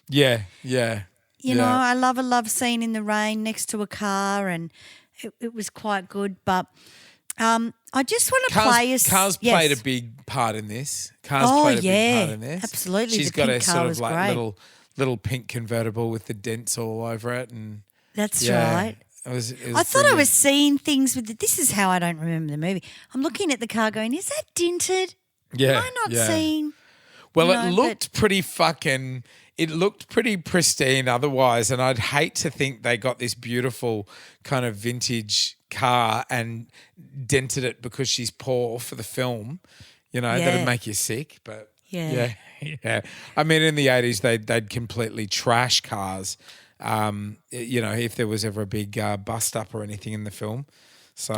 S4: Yeah.
S3: You know, I love a love scene in the rain next to a car, and it was quite good. But I just want to play a...
S4: Cars
S3: yes.
S4: played a big part in this. Cars played a big part in this.
S3: Absolutely.
S4: She's
S3: The
S4: got
S3: pink
S4: a
S3: car
S4: sort
S3: was
S4: of like
S3: great.
S4: little pink convertible with the dents all over it, and
S3: That's right.
S4: It was
S3: I thought I was seeing things with it. This is how I don't remember the movie. I'm looking at the car going, is that dented?
S4: Yeah.
S3: Am I not seeing?
S4: Well, it looked pretty fucking... It looked pretty pristine otherwise, and I'd hate to think they got this beautiful kind of vintage car and dented it because she's poor for the film. That'd make you sick. But yeah. I mean, in the 80s, they'd completely trash cars, if there was ever a big bust up or anything in the film. So,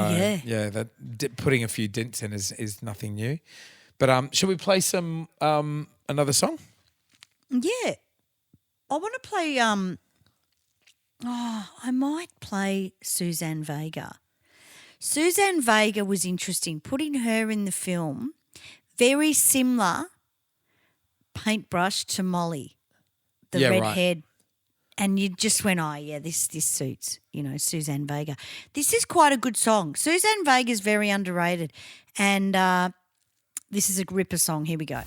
S4: putting a few dents in is nothing new. But should we play some another song?
S3: Yeah. I want to play I might play Suzanne-Vega. Suzanne-Vega was interesting. Putting her in the film, very similar paintbrush to Molly, the redhead. And you just went, this suits, Suzanne-Vega. This is quite a good song. Suzanne-Vega is very underrated, and this is a ripper song. Here we go.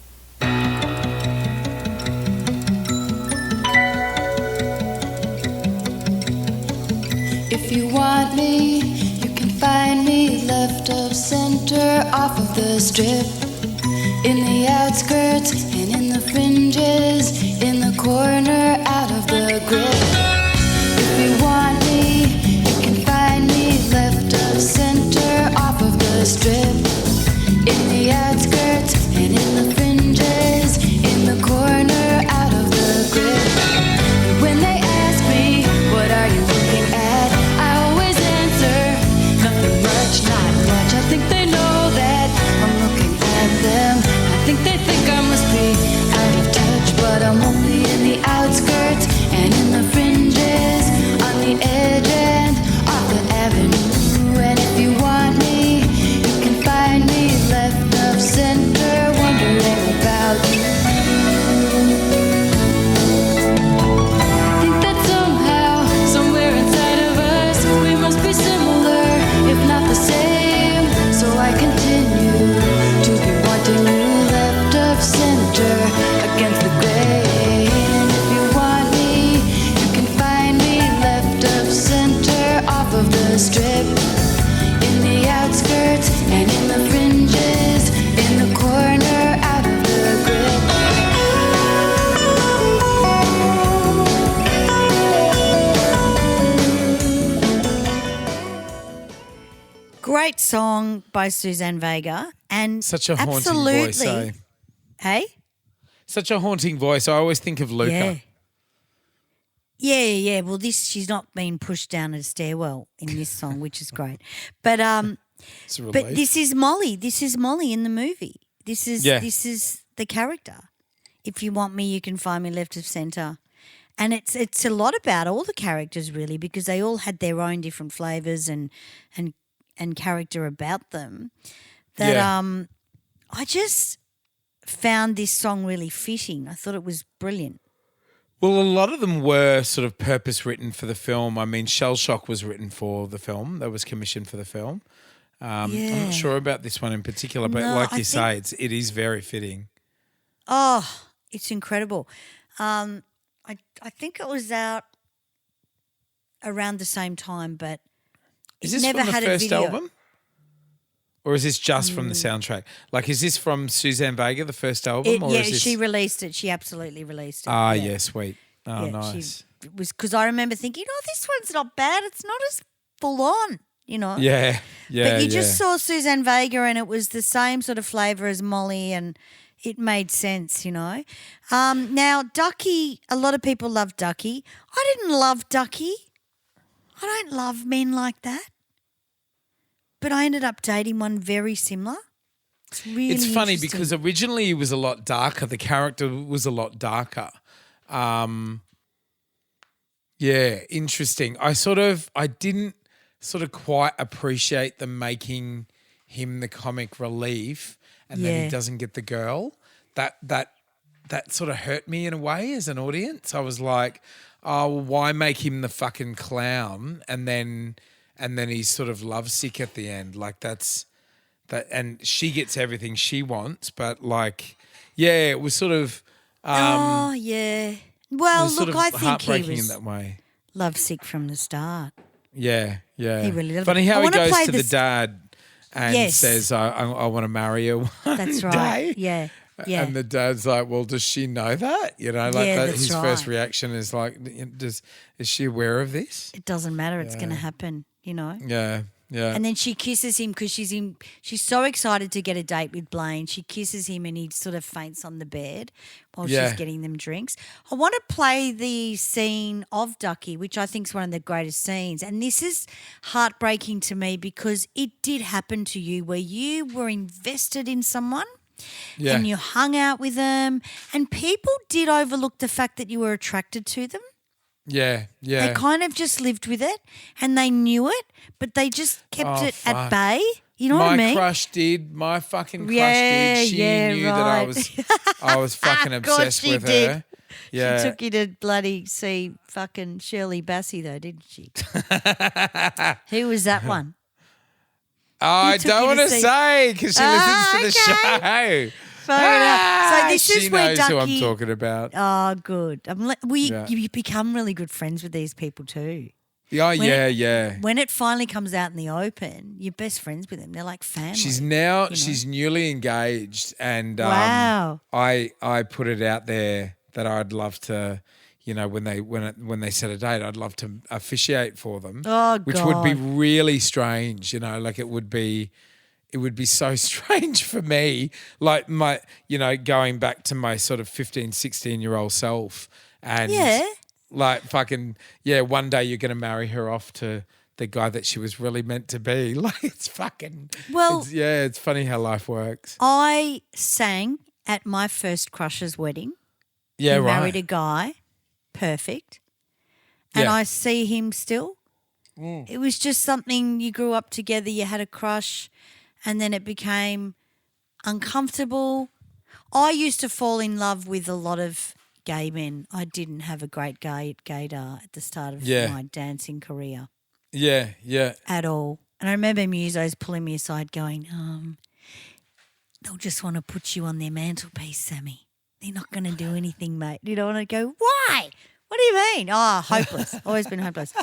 S5: If you want me, you can find me left of center, off of the strip, in the outskirts and in the fringes, in the corner, out of the grip. If you want me, you can find me left of center, off of the strip, in the outskirts and in the fringes, in the corner, out of the grip. And when they ask me, what are you looking at? I always answer, nothing much, not much. I think they know that I'm looking at them. I think they think I must be out of touch, but I'm only in the outskirts and in the fringes, on the edge and off the avenue. And if you want me, you can find me left of center, wondering about you. Think that somehow, somewhere inside of us, we must be similar, if not the same. So I continue to be wanting you left of center, against the grain. If you want me, you can find me left of center, off of the strip, in the outskirts and in the fringes, in the corner, out of the grip.
S3: Great song by Suzanne-Vega, and
S4: Such a haunting
S3: absolutely,
S4: voice, eh?
S3: Hey?
S4: Such a haunting voice. I always think of Luca.
S3: Yeah. Well, she's not being pushed down a stairwell in this song, which is great. But
S4: It's a relief.
S3: but this is Molly. This is Molly in the movie. This is the character. If you want me, you can find me left of centre. And it's a lot about all the characters really, because they all had their own different flavours and character about them. That I just found this song really fitting. I thought it was brilliant.
S4: Well, a lot of them were sort of purpose written for the film. I mean, Shell Shock was written for the film. That was commissioned for the film. I'm not sure about this one in particular, but like you say, it is very fitting.
S3: Oh, it's incredible. I think it was out around the same time, but
S4: Is this
S3: never
S4: from the
S3: had a
S4: first
S3: video.
S4: album? Or is this just from the soundtrack? Like, is this from Suzanne-Vega, the first album? Or is this...
S3: she released it. She absolutely released it.
S4: Ah,
S3: yeah.
S4: sweet. Oh, nice.
S3: It was because I remember thinking, this one's not bad. It's not as full on,
S4: Yeah.
S3: But you just saw Suzanne-Vega, and it was the same sort of flavour as Molly, and It made sense, Now, Ducky, a lot of people love Ducky. I didn't love Ducky. I don't love men like that. But I ended up dating one very similar. It's really
S4: It's funny
S3: interesting.
S4: because originally he was a lot darker. The character was a lot darker. Interesting. I didn't sort of quite appreciate them making him the comic relief and then
S3: Yeah.
S4: he doesn't get the girl. That sort of hurt me in a way as an audience. I was like, oh, well, why make him the fucking clown and then he's sort of lovesick at the end? Like that, and she gets everything she wants, but like, yeah, it was sort of
S3: oh, yeah.
S4: it
S3: Well,
S4: was sort
S3: look,
S4: of
S3: I think he
S4: heartbreaking in
S3: was
S4: that way.
S3: lovesick from the start.
S4: Yeah.
S3: He really loved
S4: Funny
S3: it. I
S4: how he
S3: wanna
S4: goes
S3: play
S4: to
S3: this-
S4: the dad and
S3: Yes.
S4: says, I want to marry her one
S3: That's right.
S4: day.
S3: Yeah. Yeah.
S4: And the dad's like, well, does she know that? Like
S3: Yeah,
S4: that,
S3: that's
S4: his first
S3: right.
S4: reaction is like, is she aware of this?
S3: It doesn't matter. It's going to happen,
S4: Yeah.
S3: And then she kisses him because she's so excited to get a date with Blaine. She kisses him and he sort of faints on the bed while
S4: Yeah.
S3: she's getting them drinks. I want to play the scene of Ducky, which I think is one of the greatest scenes. And this is heartbreaking to me because it did happen to you where you were invested in someone.
S4: Yeah.
S3: And you hung out with them, and people did overlook the fact that you were attracted to them.
S4: Yeah.
S3: They kind of just lived with it, and they knew it, but they just kept
S4: Oh,
S3: it at
S4: fuck.
S3: bay. You know what I
S4: My
S3: mean?
S4: crush did. My fucking crush
S3: Yeah,
S4: did. She
S3: yeah,
S4: knew that I
S3: right.
S4: was fucking
S3: Of course
S4: obsessed
S3: she
S4: with
S3: did.
S4: her. Yeah.
S3: She took you to bloody see fucking Shirley Bassey, though, didn't she? Who was that one?
S4: I
S3: took
S4: don't
S3: you to
S4: want to
S3: see-
S4: say because she listens to the show.
S3: Fair enough. So this
S4: she
S3: is where
S4: knows who I'm
S3: Ducky.
S4: talking about.
S3: Oh, good.
S4: Yeah.
S3: You become really good friends with these people too.
S4: Oh,
S3: When
S4: yeah.
S3: When it finally comes out in the open, you're best friends with them. They're like family.
S4: She's newly engaged, and
S3: Wow.
S4: I put it out there that I'd love to, when they set a date, I'd love to officiate for them.
S3: Oh,
S4: which would be
S3: God.
S4: really strange, like it would be so strange for me, like my, going back to my sort of 15, 16-year-old self, and
S3: Yeah.
S4: like fucking, one day you're going to marry her off to the guy that she was really meant to be. Like it's fucking,
S3: Well-
S4: it's funny how life works.
S3: I sang at my first crush's wedding.
S4: Yeah,
S3: He
S4: right.
S3: married a guy, perfect, and
S4: Yeah.
S3: I see him still. It was just something you grew up together. You had a crush, and then it became uncomfortable. I used to fall in love with a lot of gay men. I didn't have a great gaydar at the start of
S4: Yeah.
S3: my dancing career
S4: Yeah.
S3: at all. And I remember musos pulling me aside, going, "They'll just want to put you on their mantelpiece, Sammy. They're not going to do anything, mate." You know, and I go, "Why? What do you mean?" Oh, hopeless. Always been hopeless.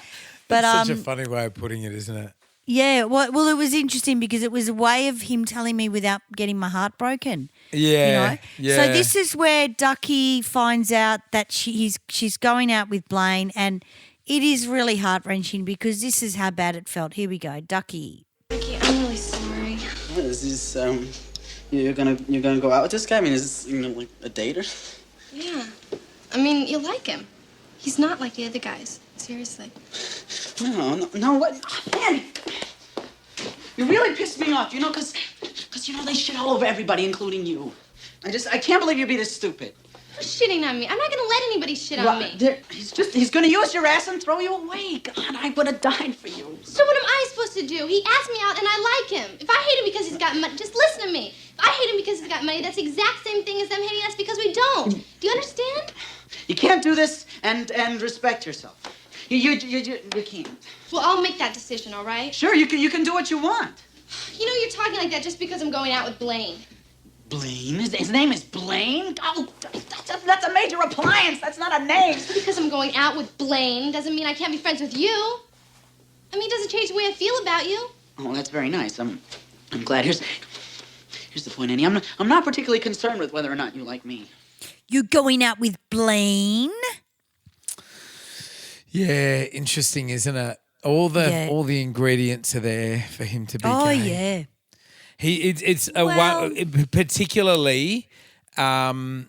S3: But
S4: Such a funny way of putting it, isn't it?
S3: yeah, well, it was interesting because it was a way of him telling me without getting my heart broken.
S4: Yeah. Yeah.
S3: So this is where Ducky finds out that she's going out with Blaine, and it is really heart-wrenching because this is how bad it felt. Here we go, Ducky.
S6: Ricky, I'm really sorry.
S7: What is this? You're gonna go out with this guy? I mean, is this like a date or?
S6: Yeah. I mean, you like him. He's not like the other guys. Seriously.
S7: No. What? Man, you really pissed me off. Because they shit all over everybody, including you. I can't believe you'd be this stupid.
S6: Who's shitting on me? I'm not gonna let anybody shit on me.
S7: He's gonna use your ass and throw you away. God, I would have died for you.
S6: So what am I supposed to do? He asked me out and I like him. If I hate him because he's got money, just listen to me. If I hate him because he's got money, that's the exact same thing as them hating us because we don't. Do you understand?
S7: You can't do this and respect yourself. You can't.
S6: Well, I'll make that decision, all right?
S7: Sure, you can do what you want.
S6: You're talking like that just because I'm going out with Blaine.
S7: Blaine? His name is Blaine? Oh, that's a major appliance. That's not a name.
S6: Just because I'm going out with Blaine doesn't mean I can't be friends with you. I mean, it doesn't change the way I feel about you.
S7: Oh, that's very nice. I'm glad. Here's the point, Annie. I'm not particularly concerned with whether or not you like me.
S3: You're going out with Blaine?
S4: Yeah, interesting, isn't it? All the ingredients are there for him to be
S3: Oh,
S4: gay.
S3: yeah.
S4: It's a one, particularly how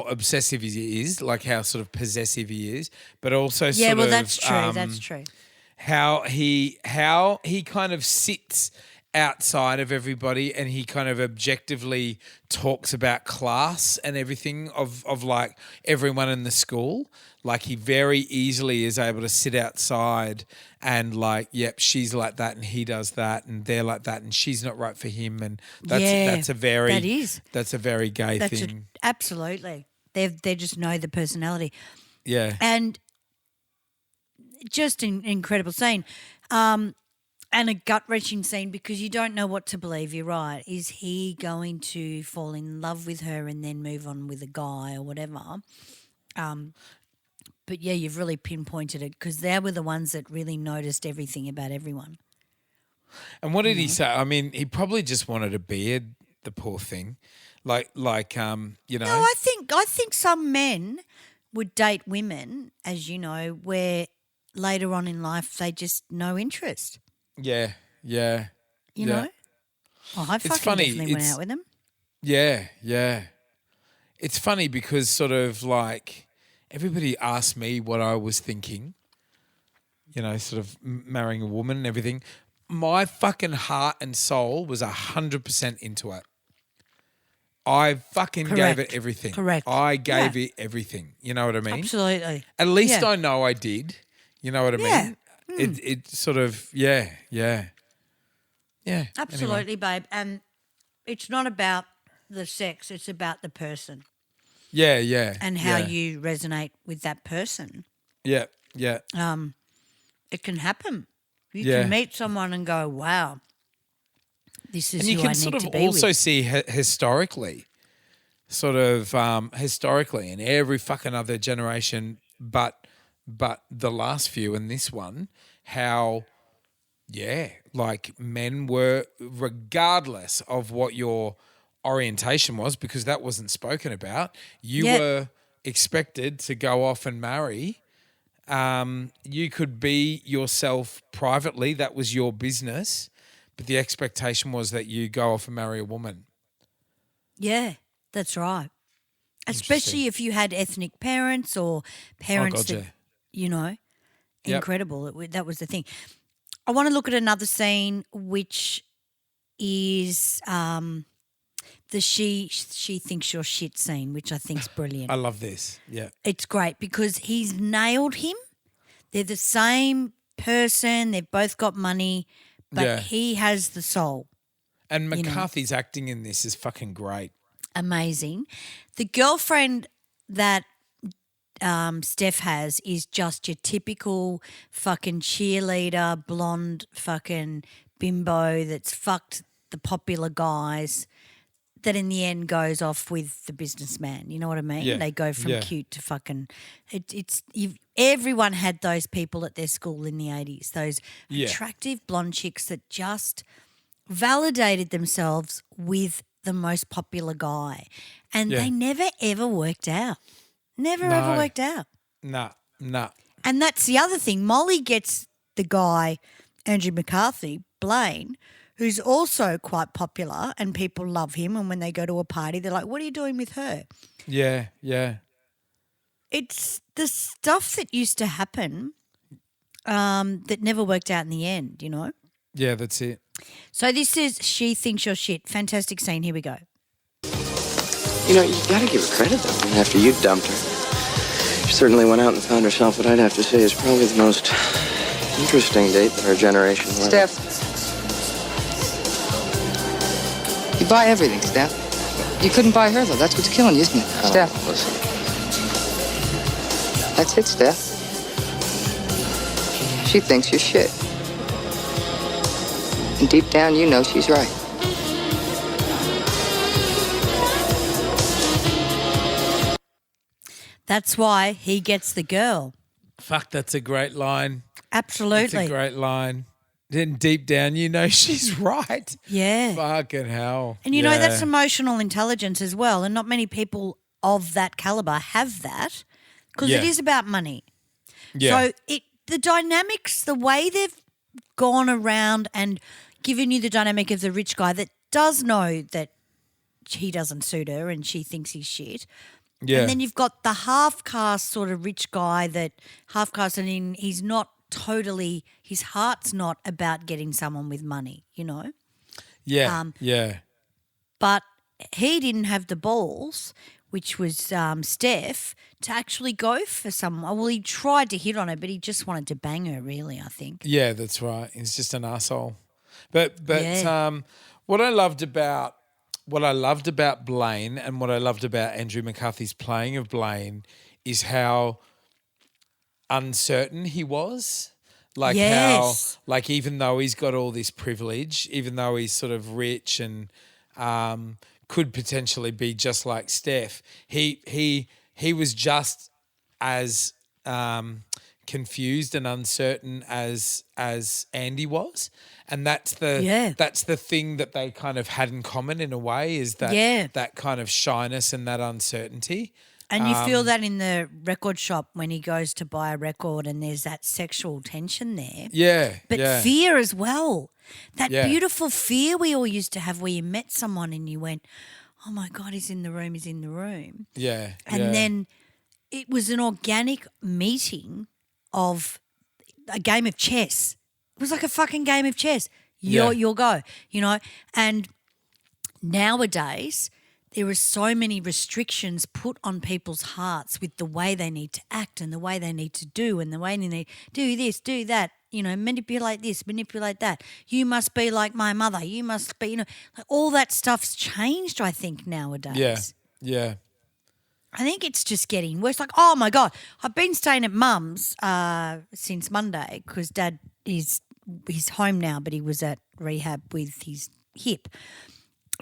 S4: obsessive he is, like how sort of possessive he is, but also
S3: Yeah,
S4: sort
S3: well,
S4: of
S3: that's true. That's true.
S4: how he kind of sits outside of everybody and he kind of objectively talks about class and everything of like everyone in the school. Like he very easily is able to sit outside and like, yep, she's like that and he does that and they're like that and she's not right for him, and that's a very gay thing.
S3: Absolutely. They just know the personality.
S4: Yeah.
S3: And just an incredible scene. And a gut-wrenching scene because you don't know what to believe. You're right. Is he going to fall in love with her and then move on with a guy or whatever? But, yeah, you've really pinpointed it because they were the ones that really noticed everything about everyone.
S4: And what did he say? I mean, he probably just wanted a beard, the poor thing. Like you know.
S3: No, I think some men would date women, as you know, where later on in life they just no interest.
S4: Yeah.
S3: You know? Oh, I definitely went out with them.
S4: Yeah. It's funny because sort of like everybody asked me what I was thinking, you know, sort of marrying a woman and everything. My fucking heart and soul was 100% into it. I fucking gave it everything.
S3: Correct.
S4: I gave it everything. You know what I mean?
S3: Absolutely.
S4: At least I know I did. You know what I mean? It sort of, yeah.
S3: Absolutely,
S4: Anyway.
S3: babe. And it's not about the sex, it's about the person.
S4: Yeah.
S3: And how you resonate with that person.
S4: Yeah.
S3: It can happen. You
S4: Yeah.
S3: can meet someone and go, wow, this is
S4: And you
S3: who
S4: can
S3: I need
S4: sort of
S3: to be
S4: also
S3: with.
S4: see historically in every fucking other generation, but the last few and this one, how, like men were, regardless of what your orientation was, because that wasn't spoken about, you were expected to go off and marry. You could be yourself privately. That was your business. But the expectation was that you go off and marry a woman.
S3: Yeah, that's right. Especially if you had ethnic parents or parents that, you know, incredible. That was the thing. I want to look at another scene, which is the she thinks you're shit scene, which I think's brilliant.
S4: I love this. Yeah.
S3: It's great because he's nailed him. They're the same person. They've both got money, but he has the soul.
S4: And McCarthy's acting in this is fucking great.
S3: Amazing. The girlfriend that Steph has is just your typical fucking cheerleader, blonde fucking bimbo that's fucked the popular guys that in the end goes off with the businessman. You know what I mean?
S4: Yeah.
S3: They go from cute to fucking everyone had those people at their school in the 80s, those attractive blonde chicks that just validated themselves with the most popular guy. And they never ever worked out. Ever worked out.
S4: Nah.
S3: And that's the other thing. Molly gets the guy, Andrew McCarthy, Blaine, who's also quite popular and people love him. And when they go to a party, they're like, what are you doing with her?
S4: Yeah.
S3: It's the stuff that used to happen that never worked out in the end, you know?
S4: Yeah, that's it.
S3: So this is She Thinks You're Shit. Fantastic scene. Here we go.
S8: You know, you gotta give her credit, though. I mean, after you dumped her, she certainly went out and found herself what I'd have to say is probably the most interesting date that our generation will ever.
S9: Steph. You buy everything, Steph. You couldn't buy her, though. That's what's killing you, isn't it? Steph.
S8: Listen.
S9: That's it, Steph. She thinks you're shit. And deep down, you know she's right.
S3: That's why he gets the girl.
S4: Fuck, that's a great line.
S3: Absolutely.
S4: That's a great line. Then deep down, you know she's right.
S3: Yeah.
S4: Fucking hell.
S3: And you know, that's emotional intelligence as well. And not many people of that caliber have that because it is about money.
S4: Yeah.
S3: So the dynamics, the way they've gone around and given you the dynamic of the rich guy that does know that he doesn't suit her and she thinks he's shit.
S4: Yeah.
S3: And then you've got the half-caste sort of rich guy that half-caste and he's not totally – his heart's not about getting someone with money, you know.
S4: Yeah, yeah.
S3: But he didn't have the balls, which was Steph, to actually go for someone. Well, he tried to hit on her, but he just wanted to bang her, really, I think.
S4: Yeah, that's right. He's just an asshole. But
S3: Yeah.
S4: what I loved about Blaine and what I loved about Andrew McCarthy's playing of Blaine is how uncertain he was. Like
S3: Yes.
S4: how, like even though he's got all this privilege, even though he's sort of rich and could potentially be just like Steph, he was just as confused and uncertain as Andy was, and that's the thing that they kind of had in common in a way is that that kind of shyness and that uncertainty.
S3: And you feel that in the record shop when he goes to buy a record and there's that sexual tension there.
S4: Yeah.
S3: But
S4: yeah.
S3: fear as well. That
S4: Yeah.
S3: beautiful fear we all used to have where you met someone and you went, oh, my God, he's in the room, he's in the room.
S4: Yeah.
S3: And then it was an organic meeting of a game of chess. It was like a fucking game of chess. You'll go, you know. And nowadays there are so many restrictions put on people's hearts with the way they need to act and the way they need to do and the way they need to do this, do that, you know, manipulate this, manipulate that. You must be like my mother. You must be, you know, like all that stuff's changed, I think, nowadays.
S4: Yeah. Yeah.
S3: I think it's just getting worse. Like, oh, my God, I've been staying at Mum's since Monday because Dad he's home now, but he was at rehab with his hip.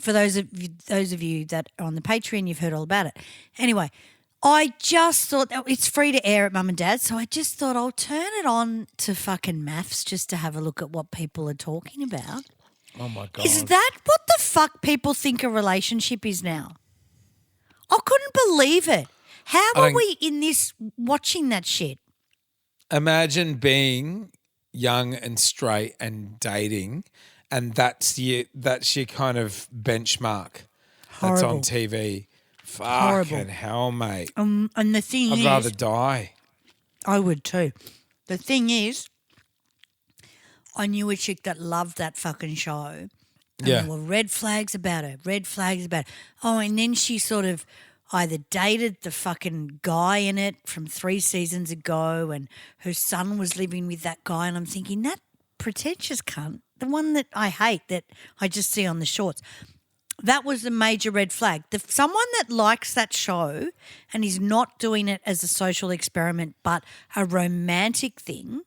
S3: For those of you that are on the Patreon, you've heard all about it. Anyway, I just thought it's free to air at Mum and Dad, so I just thought I'll turn it on to fucking maths just to have a look at what people are talking about.
S4: Oh, my God.
S3: Is that what the fuck people think a relationship is now? I couldn't believe it. How are we in this watching that shit?
S4: Imagine being young and straight and dating, and that's your kind of benchmark.
S3: Horrible.
S4: That's on TV.
S3: Horrible.
S4: Fucking hell, mate.
S3: And the thing
S4: I'd
S3: is,
S4: rather die.
S3: I would too. The thing is, I knew a chick that loved that fucking show. And
S4: Yeah.
S3: there were red flags about her, Oh, and then she sort of either dated the fucking guy in it from 3 seasons ago and her son was living with that guy. And I'm thinking, that pretentious cunt, the one that I hate that I just see on the shorts, that was a major red flag. Someone that likes that show and is not doing it as a social experiment but a romantic thing,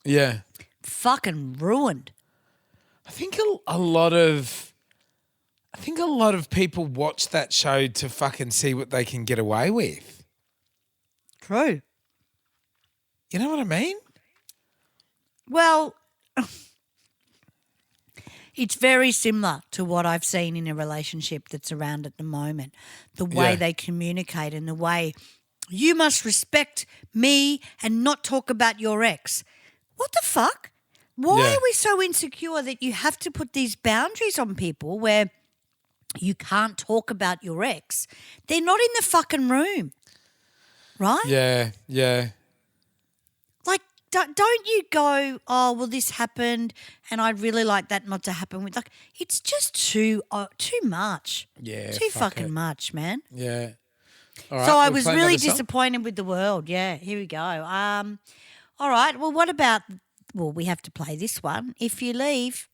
S4: Yeah.
S3: fucking ruined.
S4: I think a lot of people watch that show to fucking see what they can get away with.
S3: True.
S4: You know what I mean?
S3: Well, it's very similar to what I've seen in a relationship that's around at the moment. The way
S4: Yeah.
S3: they communicate and the way you must respect me and not talk about your ex. What the fuck? Why
S4: Yeah.
S3: are we so insecure that you have to put these boundaries on people where you can't talk about your ex? They're not in the fucking room, right?
S4: Yeah, yeah.
S3: Like, don't you go, oh, well, this happened and I'd really like that not to happen. Like, it's just too much.
S4: Yeah,
S3: Too
S4: fuck
S3: fucking
S4: it.
S3: much, man.
S4: Yeah. All right,
S3: So I
S4: we'll
S3: was
S4: play
S3: really
S4: another song?
S3: disappointed with the world. Yeah, here we go. All right, well, what about, well, we have to play this one. If You Leave.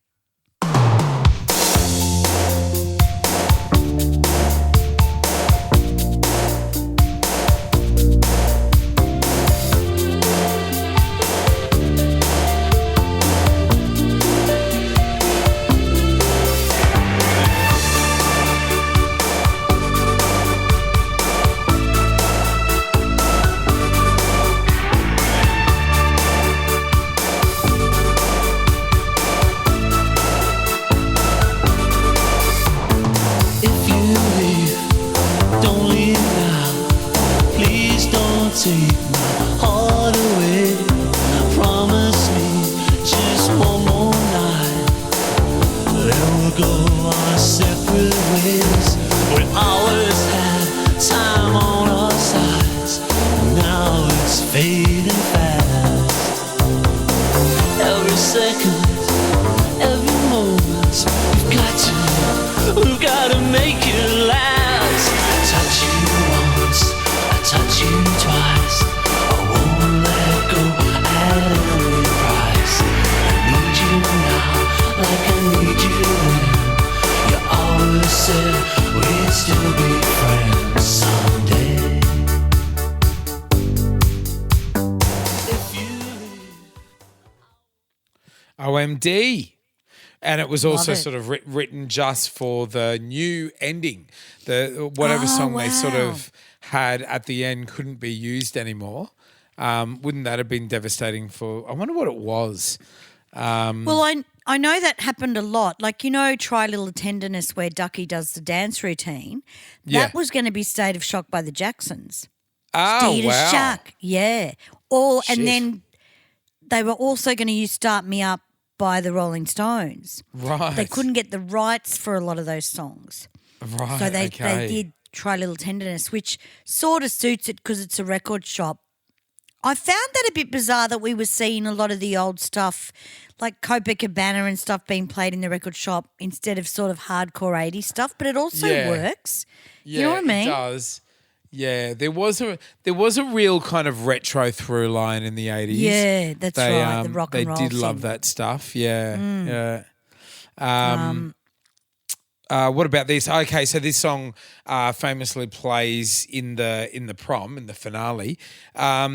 S2: If you leave, don't leave now. Please don't take my heart away. Promise me just one more night. Then we'll go our separate ways. second, every moment. We've got to make it last. I touch you once, I touch you twice. I won't let go at any price. I need you now, like I need you then. You always said we'd still be friends someday. If you
S4: OMD. And it was also
S3: Love it.
S4: sort of written just for the new ending. The whatever song they sort
S3: wow.
S4: of had at the end couldn't be used anymore. Wouldn't that have been devastating for? I wonder what it was.
S3: Well, I know that happened a lot. Like, you know, Try Little Tenderness where Ducky does the dance routine.
S4: Yeah.
S3: That was going to be State of Shock by the Jacksons.
S4: Oh
S3: State of
S4: wow!
S3: Shock, yeah.
S4: Shit.
S3: And then they were also going to use Start Me Up by the Rolling Stones.
S4: Right.
S3: They couldn't get the rights for a lot of those songs.
S4: Right.
S3: So they
S4: okay.
S3: did Try Little Tenderness, which sort of suits it because it's a record shop. I found that a bit bizarre that we were seeing a lot of the old stuff, like Copacabana and stuff being played in the record shop instead of sort of hardcore 80s stuff, but it also
S4: Yeah.
S3: works.
S4: Yeah,
S3: You know what I mean?
S4: It does. Yeah, there was a real kind of retro through line in the 80s.
S3: Yeah, that's right, the rock and roll
S4: They did love
S3: thing.
S4: that stuff. Yeah, yeah. What about this? Okay, so this song famously plays in the prom, in the finale. A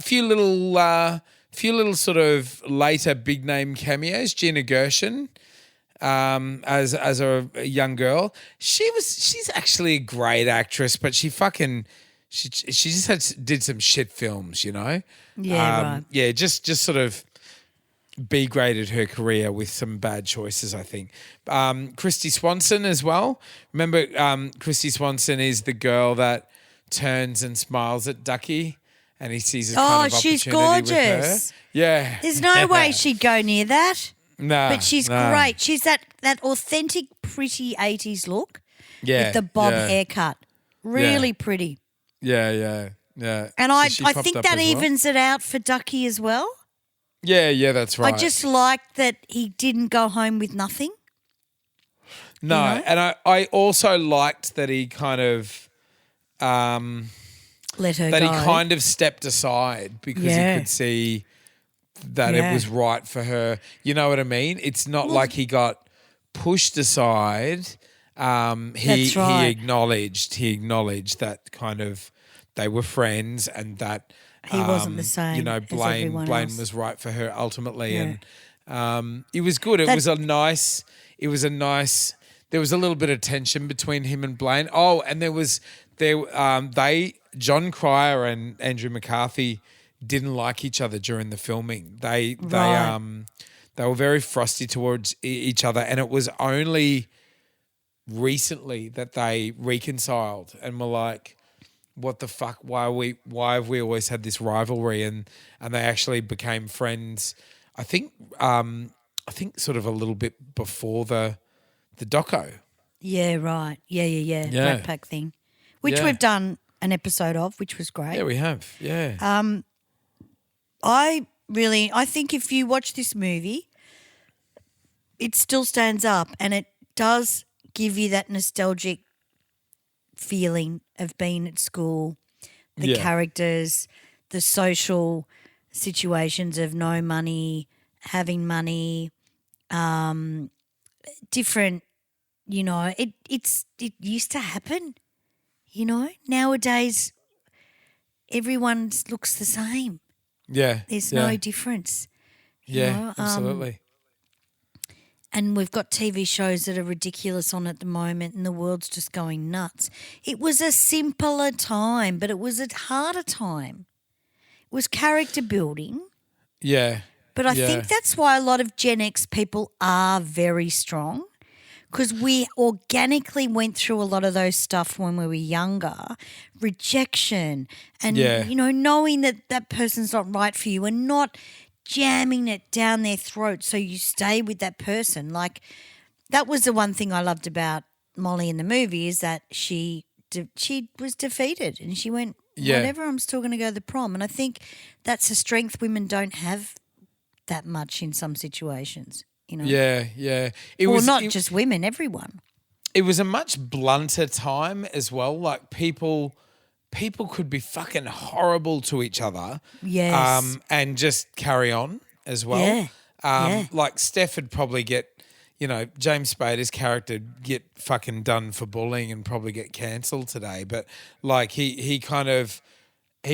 S4: few little sort of later big name cameos. Gina Gershon. As a young girl, she's actually a great actress, but she just did some shit films, you know.
S3: Yeah, right.
S4: Yeah, just sort of B-graded her career with some bad choices, I think. Christy Swanson as well. Remember, Christy Swanson is the girl that turns and smiles at Ducky, and he sees a kind of
S3: she's
S4: opportunity with her.
S3: gorgeous.
S4: Yeah,
S3: There's no way she'd go near that.
S4: No,
S3: But she's
S4: no.
S3: great. She's that authentic, pretty 80s look
S4: Yeah,
S3: with the bob
S4: yeah.
S3: haircut. Really pretty.
S4: Yeah.
S3: And
S4: So
S3: I
S4: she
S3: think
S4: popped up
S3: that
S4: as well?
S3: evens it out for Ducky as well.
S4: Yeah, that's right.
S3: I just like that he didn't go home with nothing.
S4: No,
S3: you know?
S4: and I also liked that he kind of
S3: Let her
S4: that
S3: go.
S4: he kind of stepped aside because
S3: Yeah.
S4: he could see that
S3: Yeah.
S4: it was right for her. You know what I mean? It's not like he got pushed aside.
S3: That's right.
S4: He acknowledged that kind of they were friends and that
S3: He wasn't the same
S4: You know,
S3: as everyone
S4: Blaine
S3: else.
S4: was right for her ultimately,
S3: Yeah.
S4: and it was good. It
S3: That-
S4: was a nice. There was a little bit of tension between him and Blaine. Oh, and Jon-Cryer and Andrew McCarthy didn't like each other during the filming. They were very frosty towards each other, and it was only recently that they reconciled and were like, what the fuck? Why have we always had this rivalry? And they actually became friends. I think sort of a little bit before the doco.
S3: Yeah, right. Yeah.
S4: Yeah.
S3: Brat Pack thing, which
S4: Yeah.
S3: we've done an episode of, which was great.
S4: Yeah, we have. Yeah.
S3: I think if you watch this movie, it still stands up and it does give you that nostalgic feeling of being at school, the
S4: Yeah.
S3: characters, the social situations of no money, having money, different, you know, it used to happen, you know. Nowadays everyone looks the same.
S4: Yeah.
S3: There's
S4: yeah.
S3: no difference. you
S4: Yeah,
S3: know,
S4: absolutely.
S3: And we've got TV shows that are ridiculous on at the moment and the world's just going nuts. It was a simpler time, but it was a harder time. It was character building.
S4: Yeah.
S3: But I
S4: Yeah.
S3: think that's why a lot of Gen X people are very strong, because we organically went through a lot of those stuff when we were younger, rejection and,
S4: Yeah.
S3: you know, knowing that that person's not right for you and not jamming it down their throat so you stay with that person. Like, that was the one thing I loved about Molly in the movie, is that she was defeated and she went,
S4: Yeah.
S3: whatever, I'm still going to go to the prom. And I think that's a strength women don't have that much in some situations, you know.
S4: Yeah, yeah. It
S3: Or
S4: was
S3: not just women, everyone.
S4: It was a much blunter time as well. Like people could be fucking horrible to each other.
S3: Yes.
S4: And just carry on as well.
S3: Yeah. Yeah.
S4: Like Steph would probably get, James Spader's character get fucking done for bullying and probably get cancelled today. But like he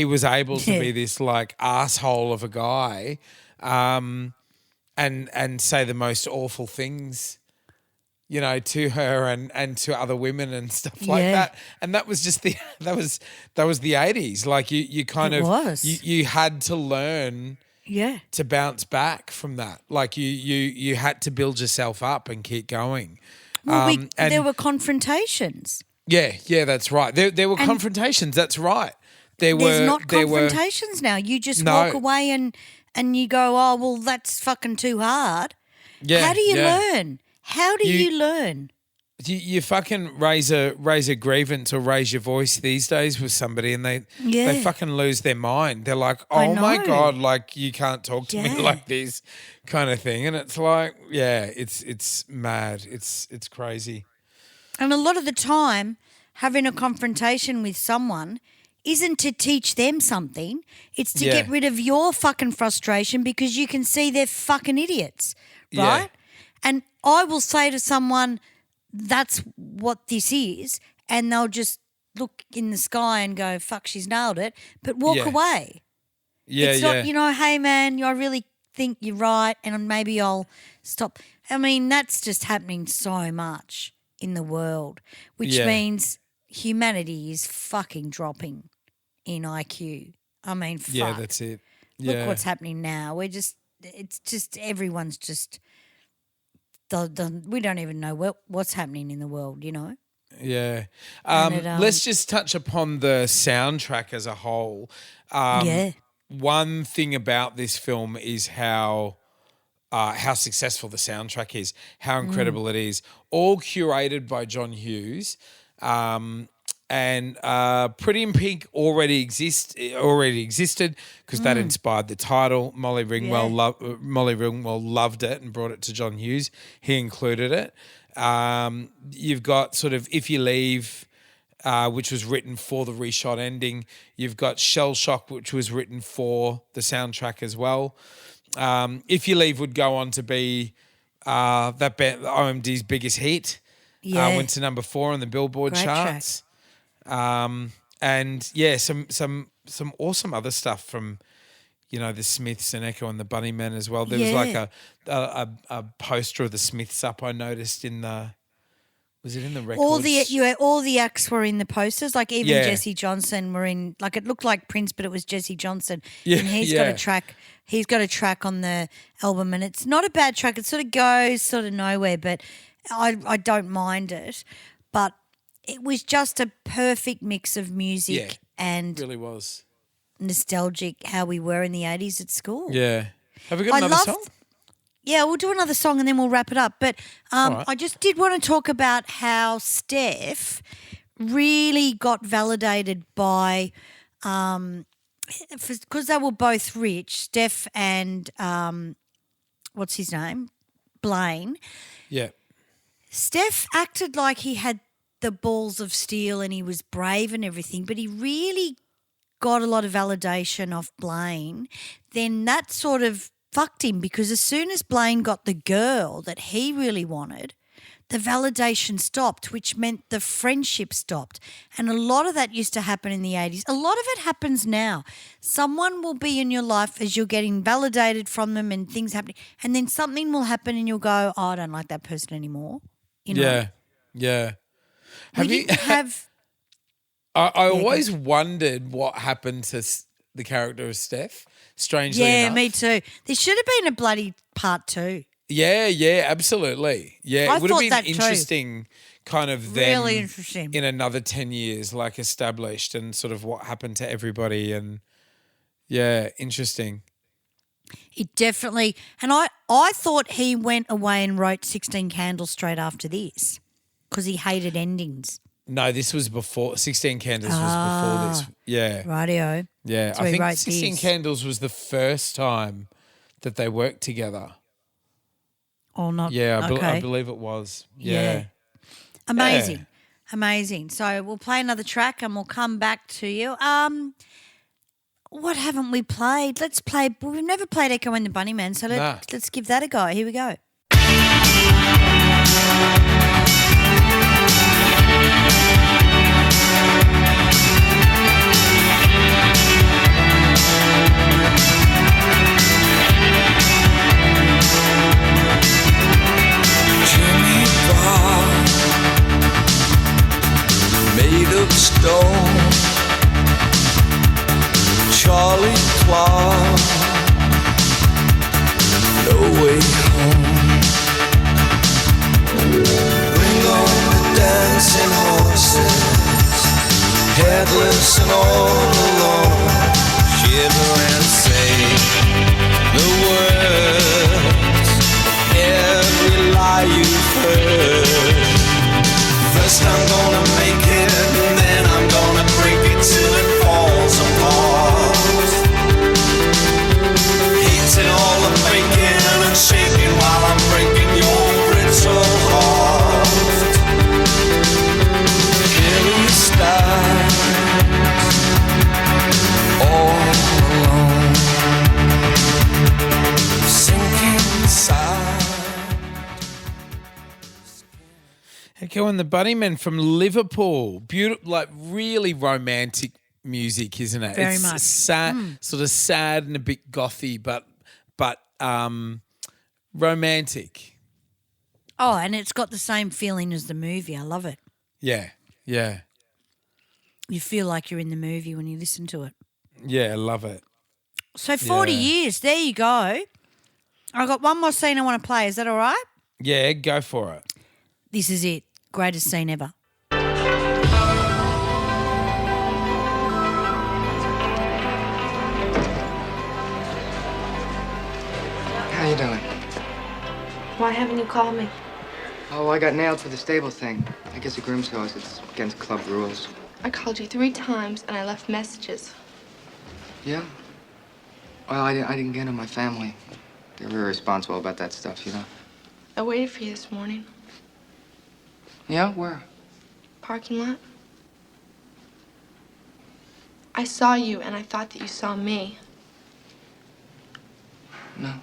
S4: was able to be this like asshole of a guy, and say the most awful things, to her and to other women and stuff like that. And that was just that was the 80s. Like you kind
S3: It
S4: of
S3: was.
S4: you had to learn to bounce back from that. Like you had to build yourself up and keep going.
S3: Well,
S4: and
S3: there were confrontations.
S4: yeah, that's right. There were confrontations. That's right.
S3: There's not confrontations now. You just walk away and you go, oh, well, that's fucking too hard.
S4: Yeah.
S3: How do you learn? How do you learn?
S4: You fucking raise a grievance or raise your voice these days with somebody and they fucking lose their mind. They're like, oh my God, like you can't talk to me like this kind of thing. And it's like, it's mad. It's crazy.
S3: And a lot of the time, having a confrontation with someone isn't to teach them something. It's to get rid of your fucking frustration because you can see they're fucking idiots, right?
S4: Yeah.
S3: And I will say to someone, that's what this is, and they'll just look in the sky and go, fuck, she's nailed it, but walk away.
S4: Yeah,
S3: it's not, hey, man, I really think you're right and maybe I'll stop. I mean, that's just happening so much in the world, which means humanity is fucking dropping in IQ. I mean, fuck.
S4: Yeah, that's it. Yeah.
S3: Look what's happening now. It's just everyone's just, we don't even know what's happening in the world,
S4: Yeah. Let's just touch upon the soundtrack as a whole. One thing about this film is how successful the soundtrack is, how incredible it is. All curated by John-Hughes. And Pretty in Pink already existed because that inspired the title. Molly-Ringwald loved it and brought it to John-Hughes. He included it. You've got sort of If You Leave, which was written for the reshot ending. You've got Shell Shock, which was written for the soundtrack as well. If You Leave would go on to be that band, OMD's biggest hit. Went to number 4 on the Billboard charts. And some awesome other stuff from, the Smiths and Echo and the Bunnymen as well. There was like a poster of the Smiths up, I noticed was it in the records?
S3: All the acts were in the posters. Like even Jesse Johnson were in. Like it looked like Prince, but it was Jesse Johnson.
S4: Yeah,
S3: and he's got a track. He's got a track on the album, and it's not a bad track. It sort of goes sort of nowhere, but I don't mind it. But it was just a perfect mix of music and
S4: it really was
S3: nostalgic how we were in the 80s at school.
S4: Yeah. Have we got another song?
S3: Yeah, we'll do another song and then we'll wrap it up. But
S4: right.
S3: I just did want to talk about how Steph really got validated by because they were both rich, Steph and what's his name? Blaine.
S4: Yeah.
S3: Steph acted like he had the balls of steel and he was brave and everything, but he really got a lot of validation off Blaine. Then that sort of fucked him because as soon as Blaine got the girl that he really wanted, the validation stopped, which meant the friendship stopped. And a lot of that used to happen in the 80s. A lot of it happens now. Someone will be in your life as you're getting validated from them and things happening, and then something will happen and you'll go, oh, I don't like that person anymore.
S4: Yeah. I always wondered what happened to the character of Steph, strangely enough.
S3: Yeah, me too. There should have been a bloody part 2.
S4: Yeah, absolutely. Yeah, it would have been interesting kind of then
S3: really interesting.
S4: In another 10 years, like established and sort of what happened to everybody and interesting.
S3: It definitely, and I thought he went away and wrote 16 Candles straight after this because he hated endings.
S4: No, this was before, 16 Candles was before this. Yeah.
S3: Rightio.
S4: Yeah,
S3: So
S4: I
S3: he
S4: think
S3: wrote
S4: 16
S3: this.
S4: Candles was the first time that they worked together.
S3: Or not?
S4: Yeah, I
S3: okay.
S4: believe it was. Yeah.
S3: Amazing.
S4: Yeah.
S3: Amazing. So we'll play another track and we'll come back to you. What haven't we played? Let's play. Well, we've never played Echo and the Bunnymen, so let's give that a go. Here we go.
S2: Jimmy Bob, made of stone. Charlie Clark, no way home. Bring on the dancing horses, headless and all alone. Shiver and say the words, every lie you've heard. First I'm gonna make it, and then I'm gonna break it till it falls apart. Hating all the faking and shaking while I'm breaking your brittle heart. Killing the stars, all alone, sinking inside.
S4: Echo and the Bunnymen from Liverpool. Beautiful, like really romantic music, isn't it?
S3: Very
S4: it's
S3: much.
S4: Sad, sort of sad and a bit gothy, but romantic.
S3: Oh, and it's got the same feeling as the movie. I love it.
S4: Yeah, yeah,
S3: You feel like you're in the movie when you listen to it.
S4: yeah. I love it.
S3: So 40
S4: Yeah.
S3: years. There you go. I've got one more scene I want to play. Is that all right?
S4: Yeah, go for it.
S3: This is it. Greatest scene ever.
S9: How you doing?
S10: Why haven't you called me?
S9: Oh, I got nailed for the stable thing. I guess the groom's house, it's against club rules.
S10: I called you 3 times and I left messages.
S9: Yeah? Well, I didn't get on my family. They're very responsible about that stuff, you know?
S10: I waited for you this morning.
S9: Yeah? Where?
S10: Parking lot. I saw you and I thought that you saw me.
S9: No.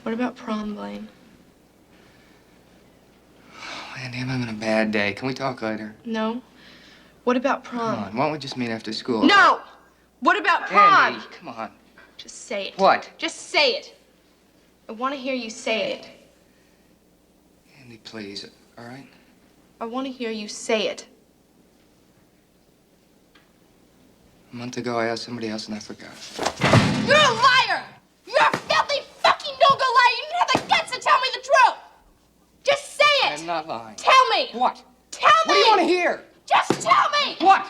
S10: What about prom, Blaine?
S9: Oh, Andy, I'm having a bad day. Can we talk later?
S10: No. What about
S9: Come
S10: prom?
S9: on, why don't we just meet after school?
S10: No! What about prom?
S9: Andy, come on.
S10: Just say it.
S9: What?
S10: Just say it. I want to hear you say it.
S9: Andy, please, all right?
S10: I want to hear you say it.
S9: A month ago, I asked somebody else and I forgot.
S6: You're a liar! You're a filthy fucking no-go liar! You didn't have the guts to tell me the truth! Just say it!
S9: I'm not lying.
S6: Tell me!
S9: What?
S6: Tell me!
S9: What do you want to hear?
S6: Just tell me!
S9: What?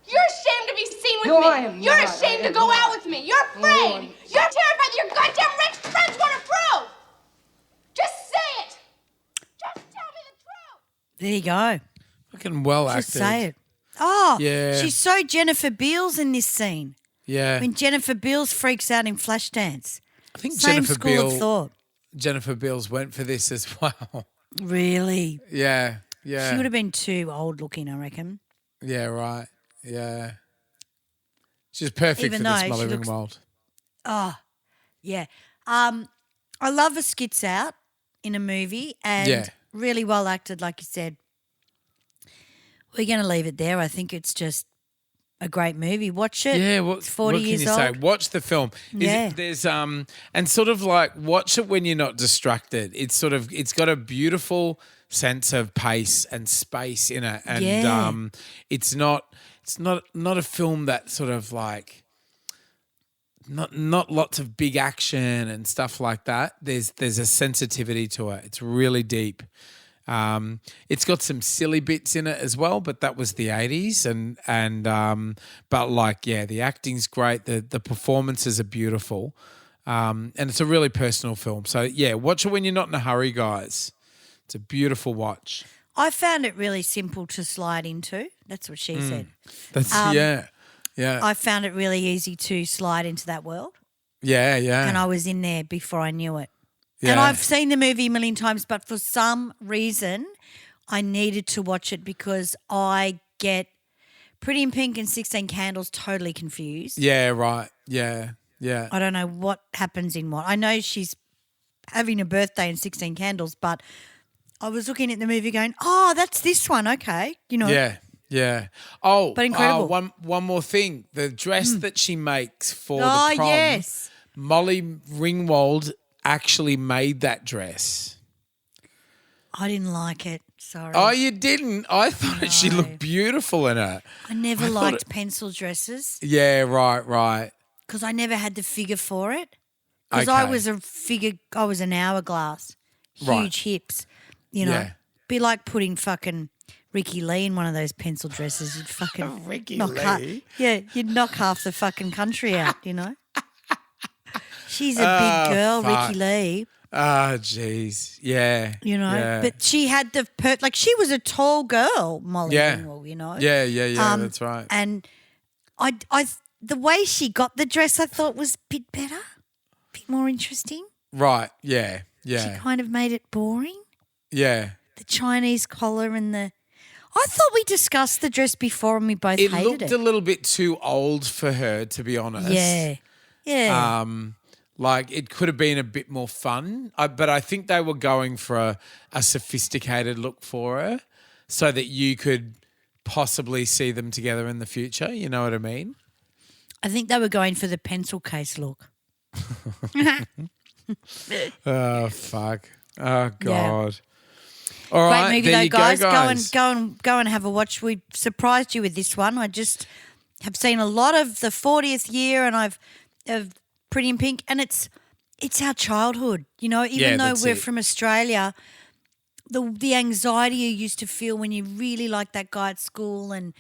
S6: You're ashamed to be seen with
S9: No,
S6: me!
S9: I am
S6: You're
S9: not.
S6: ashamed
S9: I
S6: to go
S9: am
S6: out
S9: not.
S6: with me! You're afraid! You're terrified that your goddamn rich friends want to prove! Just say it! Just tell me the truth!
S3: There you go.
S4: Fucking well acted.
S3: Just say it. Oh,
S4: Yeah.
S3: she's so Jennifer Beals in this scene.
S4: Yeah.
S3: When Jennifer Beals freaks out in Flashdance.
S4: I think
S3: Same
S4: Jennifer
S3: school of thought.
S4: Jennifer Beals went for this as well.
S3: Really?
S4: Yeah, yeah.
S3: She would have been too old looking, I reckon.
S4: Yeah, right. Yeah. She's perfect
S3: Even
S4: for this
S3: though
S4: Molly
S3: she looks-
S4: Ringwald.
S3: Oh, yeah. I love her skits out in a movie and
S4: Yeah.
S3: really well acted, like you said. We're going to leave it there. I think it's just a great movie. Watch it.
S4: Yeah,
S3: It's 40
S4: what can
S3: years
S4: you
S3: old.
S4: say? Watch the film.
S3: Yeah.
S4: There's and sort of like watch it when you're not distracted. It's sort of it's got a beautiful sense of pace and space in it, and
S3: Yeah.
S4: it's not a film that sort of like not lots of big action and stuff like that. There's a sensitivity to it. It's really deep. It's got some silly bits in it as well, but that was the 80s and but like yeah, the acting's great, the performances are beautiful. And it's a really personal film. So yeah, watch it when you're not in a hurry, guys. It's a beautiful watch.
S3: I found it really simple to slide into. That's what she said.
S4: That's yeah. Yeah.
S3: I found it really easy to slide into that world.
S4: Yeah, yeah.
S3: And I was in there before I knew it.
S4: Yeah.
S3: And I've seen the movie a million times, but for some reason I needed to watch it because I get Pretty in Pink and 16 Candles totally confused.
S4: Yeah, right. Yeah, yeah.
S3: I don't know what happens in what. I know she's having a birthday in 16 Candles, but I was looking at the movie going, oh, that's this one. Okay. You know.
S4: Yeah, yeah. Oh,
S3: But incredible.
S4: One more thing. The dress that she makes for the
S3: Oh,
S4: prom,
S3: yes.
S4: Molly-Ringwald actually made that dress.
S3: I didn't like it. Sorry.
S4: Oh, you didn't? I thought she looked beautiful in it.
S3: I never
S4: I thought
S3: liked pencil dresses
S4: Yeah, right.
S3: because I never had the figure for it. Because I
S4: Okay.
S3: was an hourglass, huge
S4: Right.
S3: hips, you know.
S4: Yeah.
S3: Be like putting fucking Ricky Lee in one of those pencil dresses. You'd fucking
S4: Ricky
S3: knock
S4: Lee?
S3: you'd knock half the fucking country out, you know. She's a big girl,
S4: fuck.
S3: Ricky Lee,
S4: Ah, jeez. Yeah.
S3: you know.
S4: Yeah.
S3: But she had the like she was a tall girl, Molly
S4: Yeah.
S3: Ringwald, you know.
S4: Yeah, that's right.
S3: And I the way she got the dress, I thought was a bit better, a bit more interesting.
S4: Right, yeah,
S3: She
S4: yeah,
S3: kind of made it boring.
S4: yeah.
S3: The Chinese collar and the. I thought we discussed the dress before and we both
S4: It
S3: hated
S4: looked
S3: it.
S4: a little bit too old for her, to be honest.
S3: Yeah.
S4: Like it could have been a bit more fun, but I think they were going for a sophisticated look for her so that you could possibly see them together in the future. You know what I mean?
S3: I think they were going for the pencil case look.
S4: Oh, fuck. Oh, God. All
S3: Great
S4: right,
S3: movie
S4: there
S3: though,
S4: you
S3: guys.
S4: guys.
S3: Go and have a watch. We surprised you with this one. I just have seen a lot of the 40th year, and I've of Pretty in Pink, and it's our childhood. You know, even though
S4: that's
S3: we're
S4: it.
S3: from Australia, the anxiety you used to feel when you really liked that guy at school, and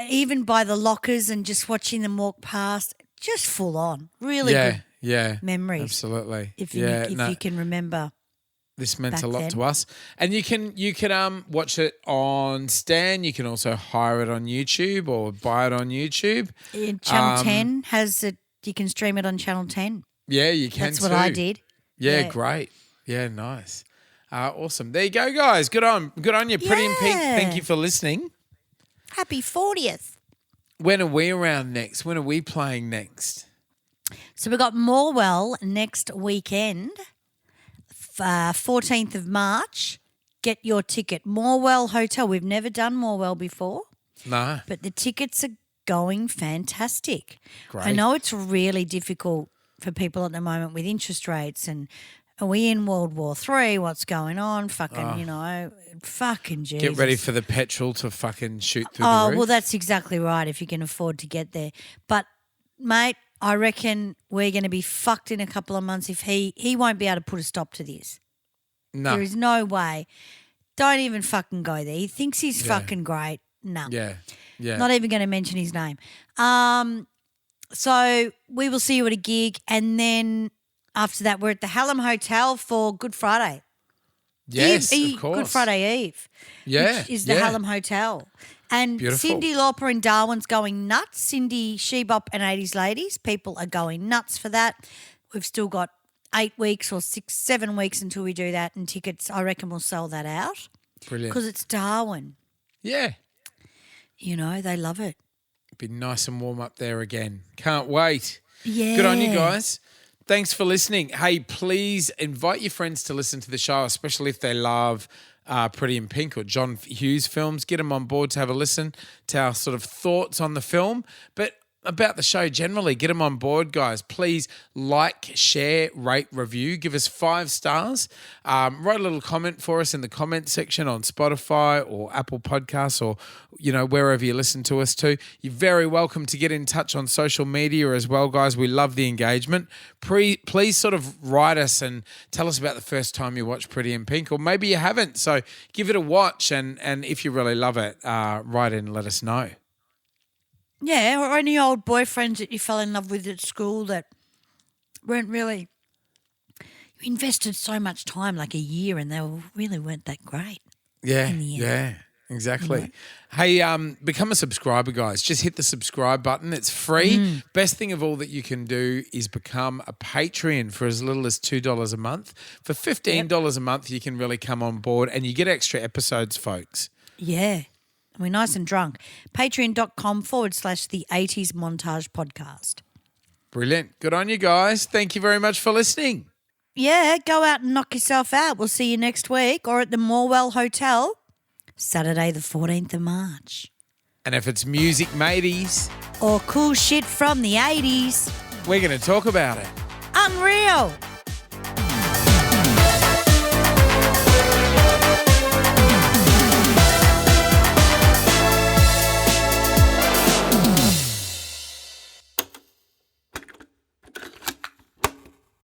S3: even by the lockers and just watching them walk past, just full on, really good
S4: Yeah,
S3: memories.
S4: absolutely.
S3: If you can remember.
S4: This meant
S3: back
S4: a lot
S3: then.
S4: to us, and you can watch it on Stan. You can also hire it on YouTube or buy it on YouTube.
S3: Channel 10 has it. You can stream it on Channel 10.
S4: Yeah, you can.
S3: That's what I did.
S4: Yeah, great. Yeah, nice. Awesome. There you go, guys. Good on you, Pretty in Pink. Thank you for listening.
S3: Happy 40th.
S4: When are we around next? When are we playing next?
S3: So we've got Morwell next weekend, 14th of March. Get your ticket. Morwell Hotel. We've never done Morwell before,
S4: No.
S3: but the tickets are going fantastic.
S4: Great.
S3: I know it's really difficult for people at the moment with interest rates and are we in World War III? What's going on? Fucking Jesus.
S4: Get ready for the petrol to fucking shoot through the
S3: Oh,
S4: roof.
S3: well, that's exactly right if you can afford to get there. But, mate, I reckon we're going to be fucked in a couple of months if he won't be able to put a stop to this.
S4: No.
S3: There is no way. Don't even fucking go there. He thinks he's fucking great. No.
S4: Yeah. Yeah.
S3: Not even going to mention his name. So we will see you at a gig, and then after that we're at the Hallam Hotel for Good Friday.
S4: Yes, of course.
S3: Good Friday Eve.
S4: Yeah,
S3: Which is the
S4: yeah.
S3: Hallam Hotel. And
S4: Beautiful.
S3: Cyndi Lauper in Darwin's going nuts. Cyndi, She-Bop and 80s Ladies. People are going nuts for that. We've still got 8 weeks or 7 weeks until we do that, and tickets, I reckon we'll sell that out.
S4: Brilliant.
S3: Because it's Darwin.
S4: Yeah.
S3: You know, they love it.
S4: Be nice and warm up there again. Can't wait.
S3: Yeah.
S4: Good on you guys. Thanks for listening. Hey, please invite your friends to listen to the show, especially if they love Pretty in Pink or John-Hughes films. Get them on board to have a listen to our sort of thoughts on the film. But about the show generally, get them on board, guys. Please like, share, rate, review. Give us 5 stars. Write a little comment for us in the comment section on Spotify or Apple Podcasts or, wherever you listen to us to. You're very welcome to get in touch on social media as well, guys. We love the engagement. Please sort of write us and tell us about the first time you watched Pretty in Pink, or maybe you haven't. So give it a watch, and if you really love it, write in and let us know.
S3: Yeah, or any old boyfriends that you fell in love with at school that weren't really, you invested so much time, like a year, and they really weren't that great.
S4: Yeah,
S3: in the end.
S4: yeah, Exactly. Hey, become a subscriber, guys. Just hit the subscribe button. It's free. Best thing of all that you can do is become a Patreon for as little as $2 a month. For $15 a month, you can really come on board and you get extra episodes, folks.
S3: Yeah. We're nice and drunk. Patreon.com/the 80s Montage podcast.
S4: Brilliant. Good on you guys. Thank you very much for listening.
S3: Yeah, go out and knock yourself out. We'll see you next week or at the Morwell Hotel, Saturday the 14th of March.
S4: And if it's music mateys,
S3: Or cool shit from the 80s.
S4: we're going to talk about it.
S3: Unreal.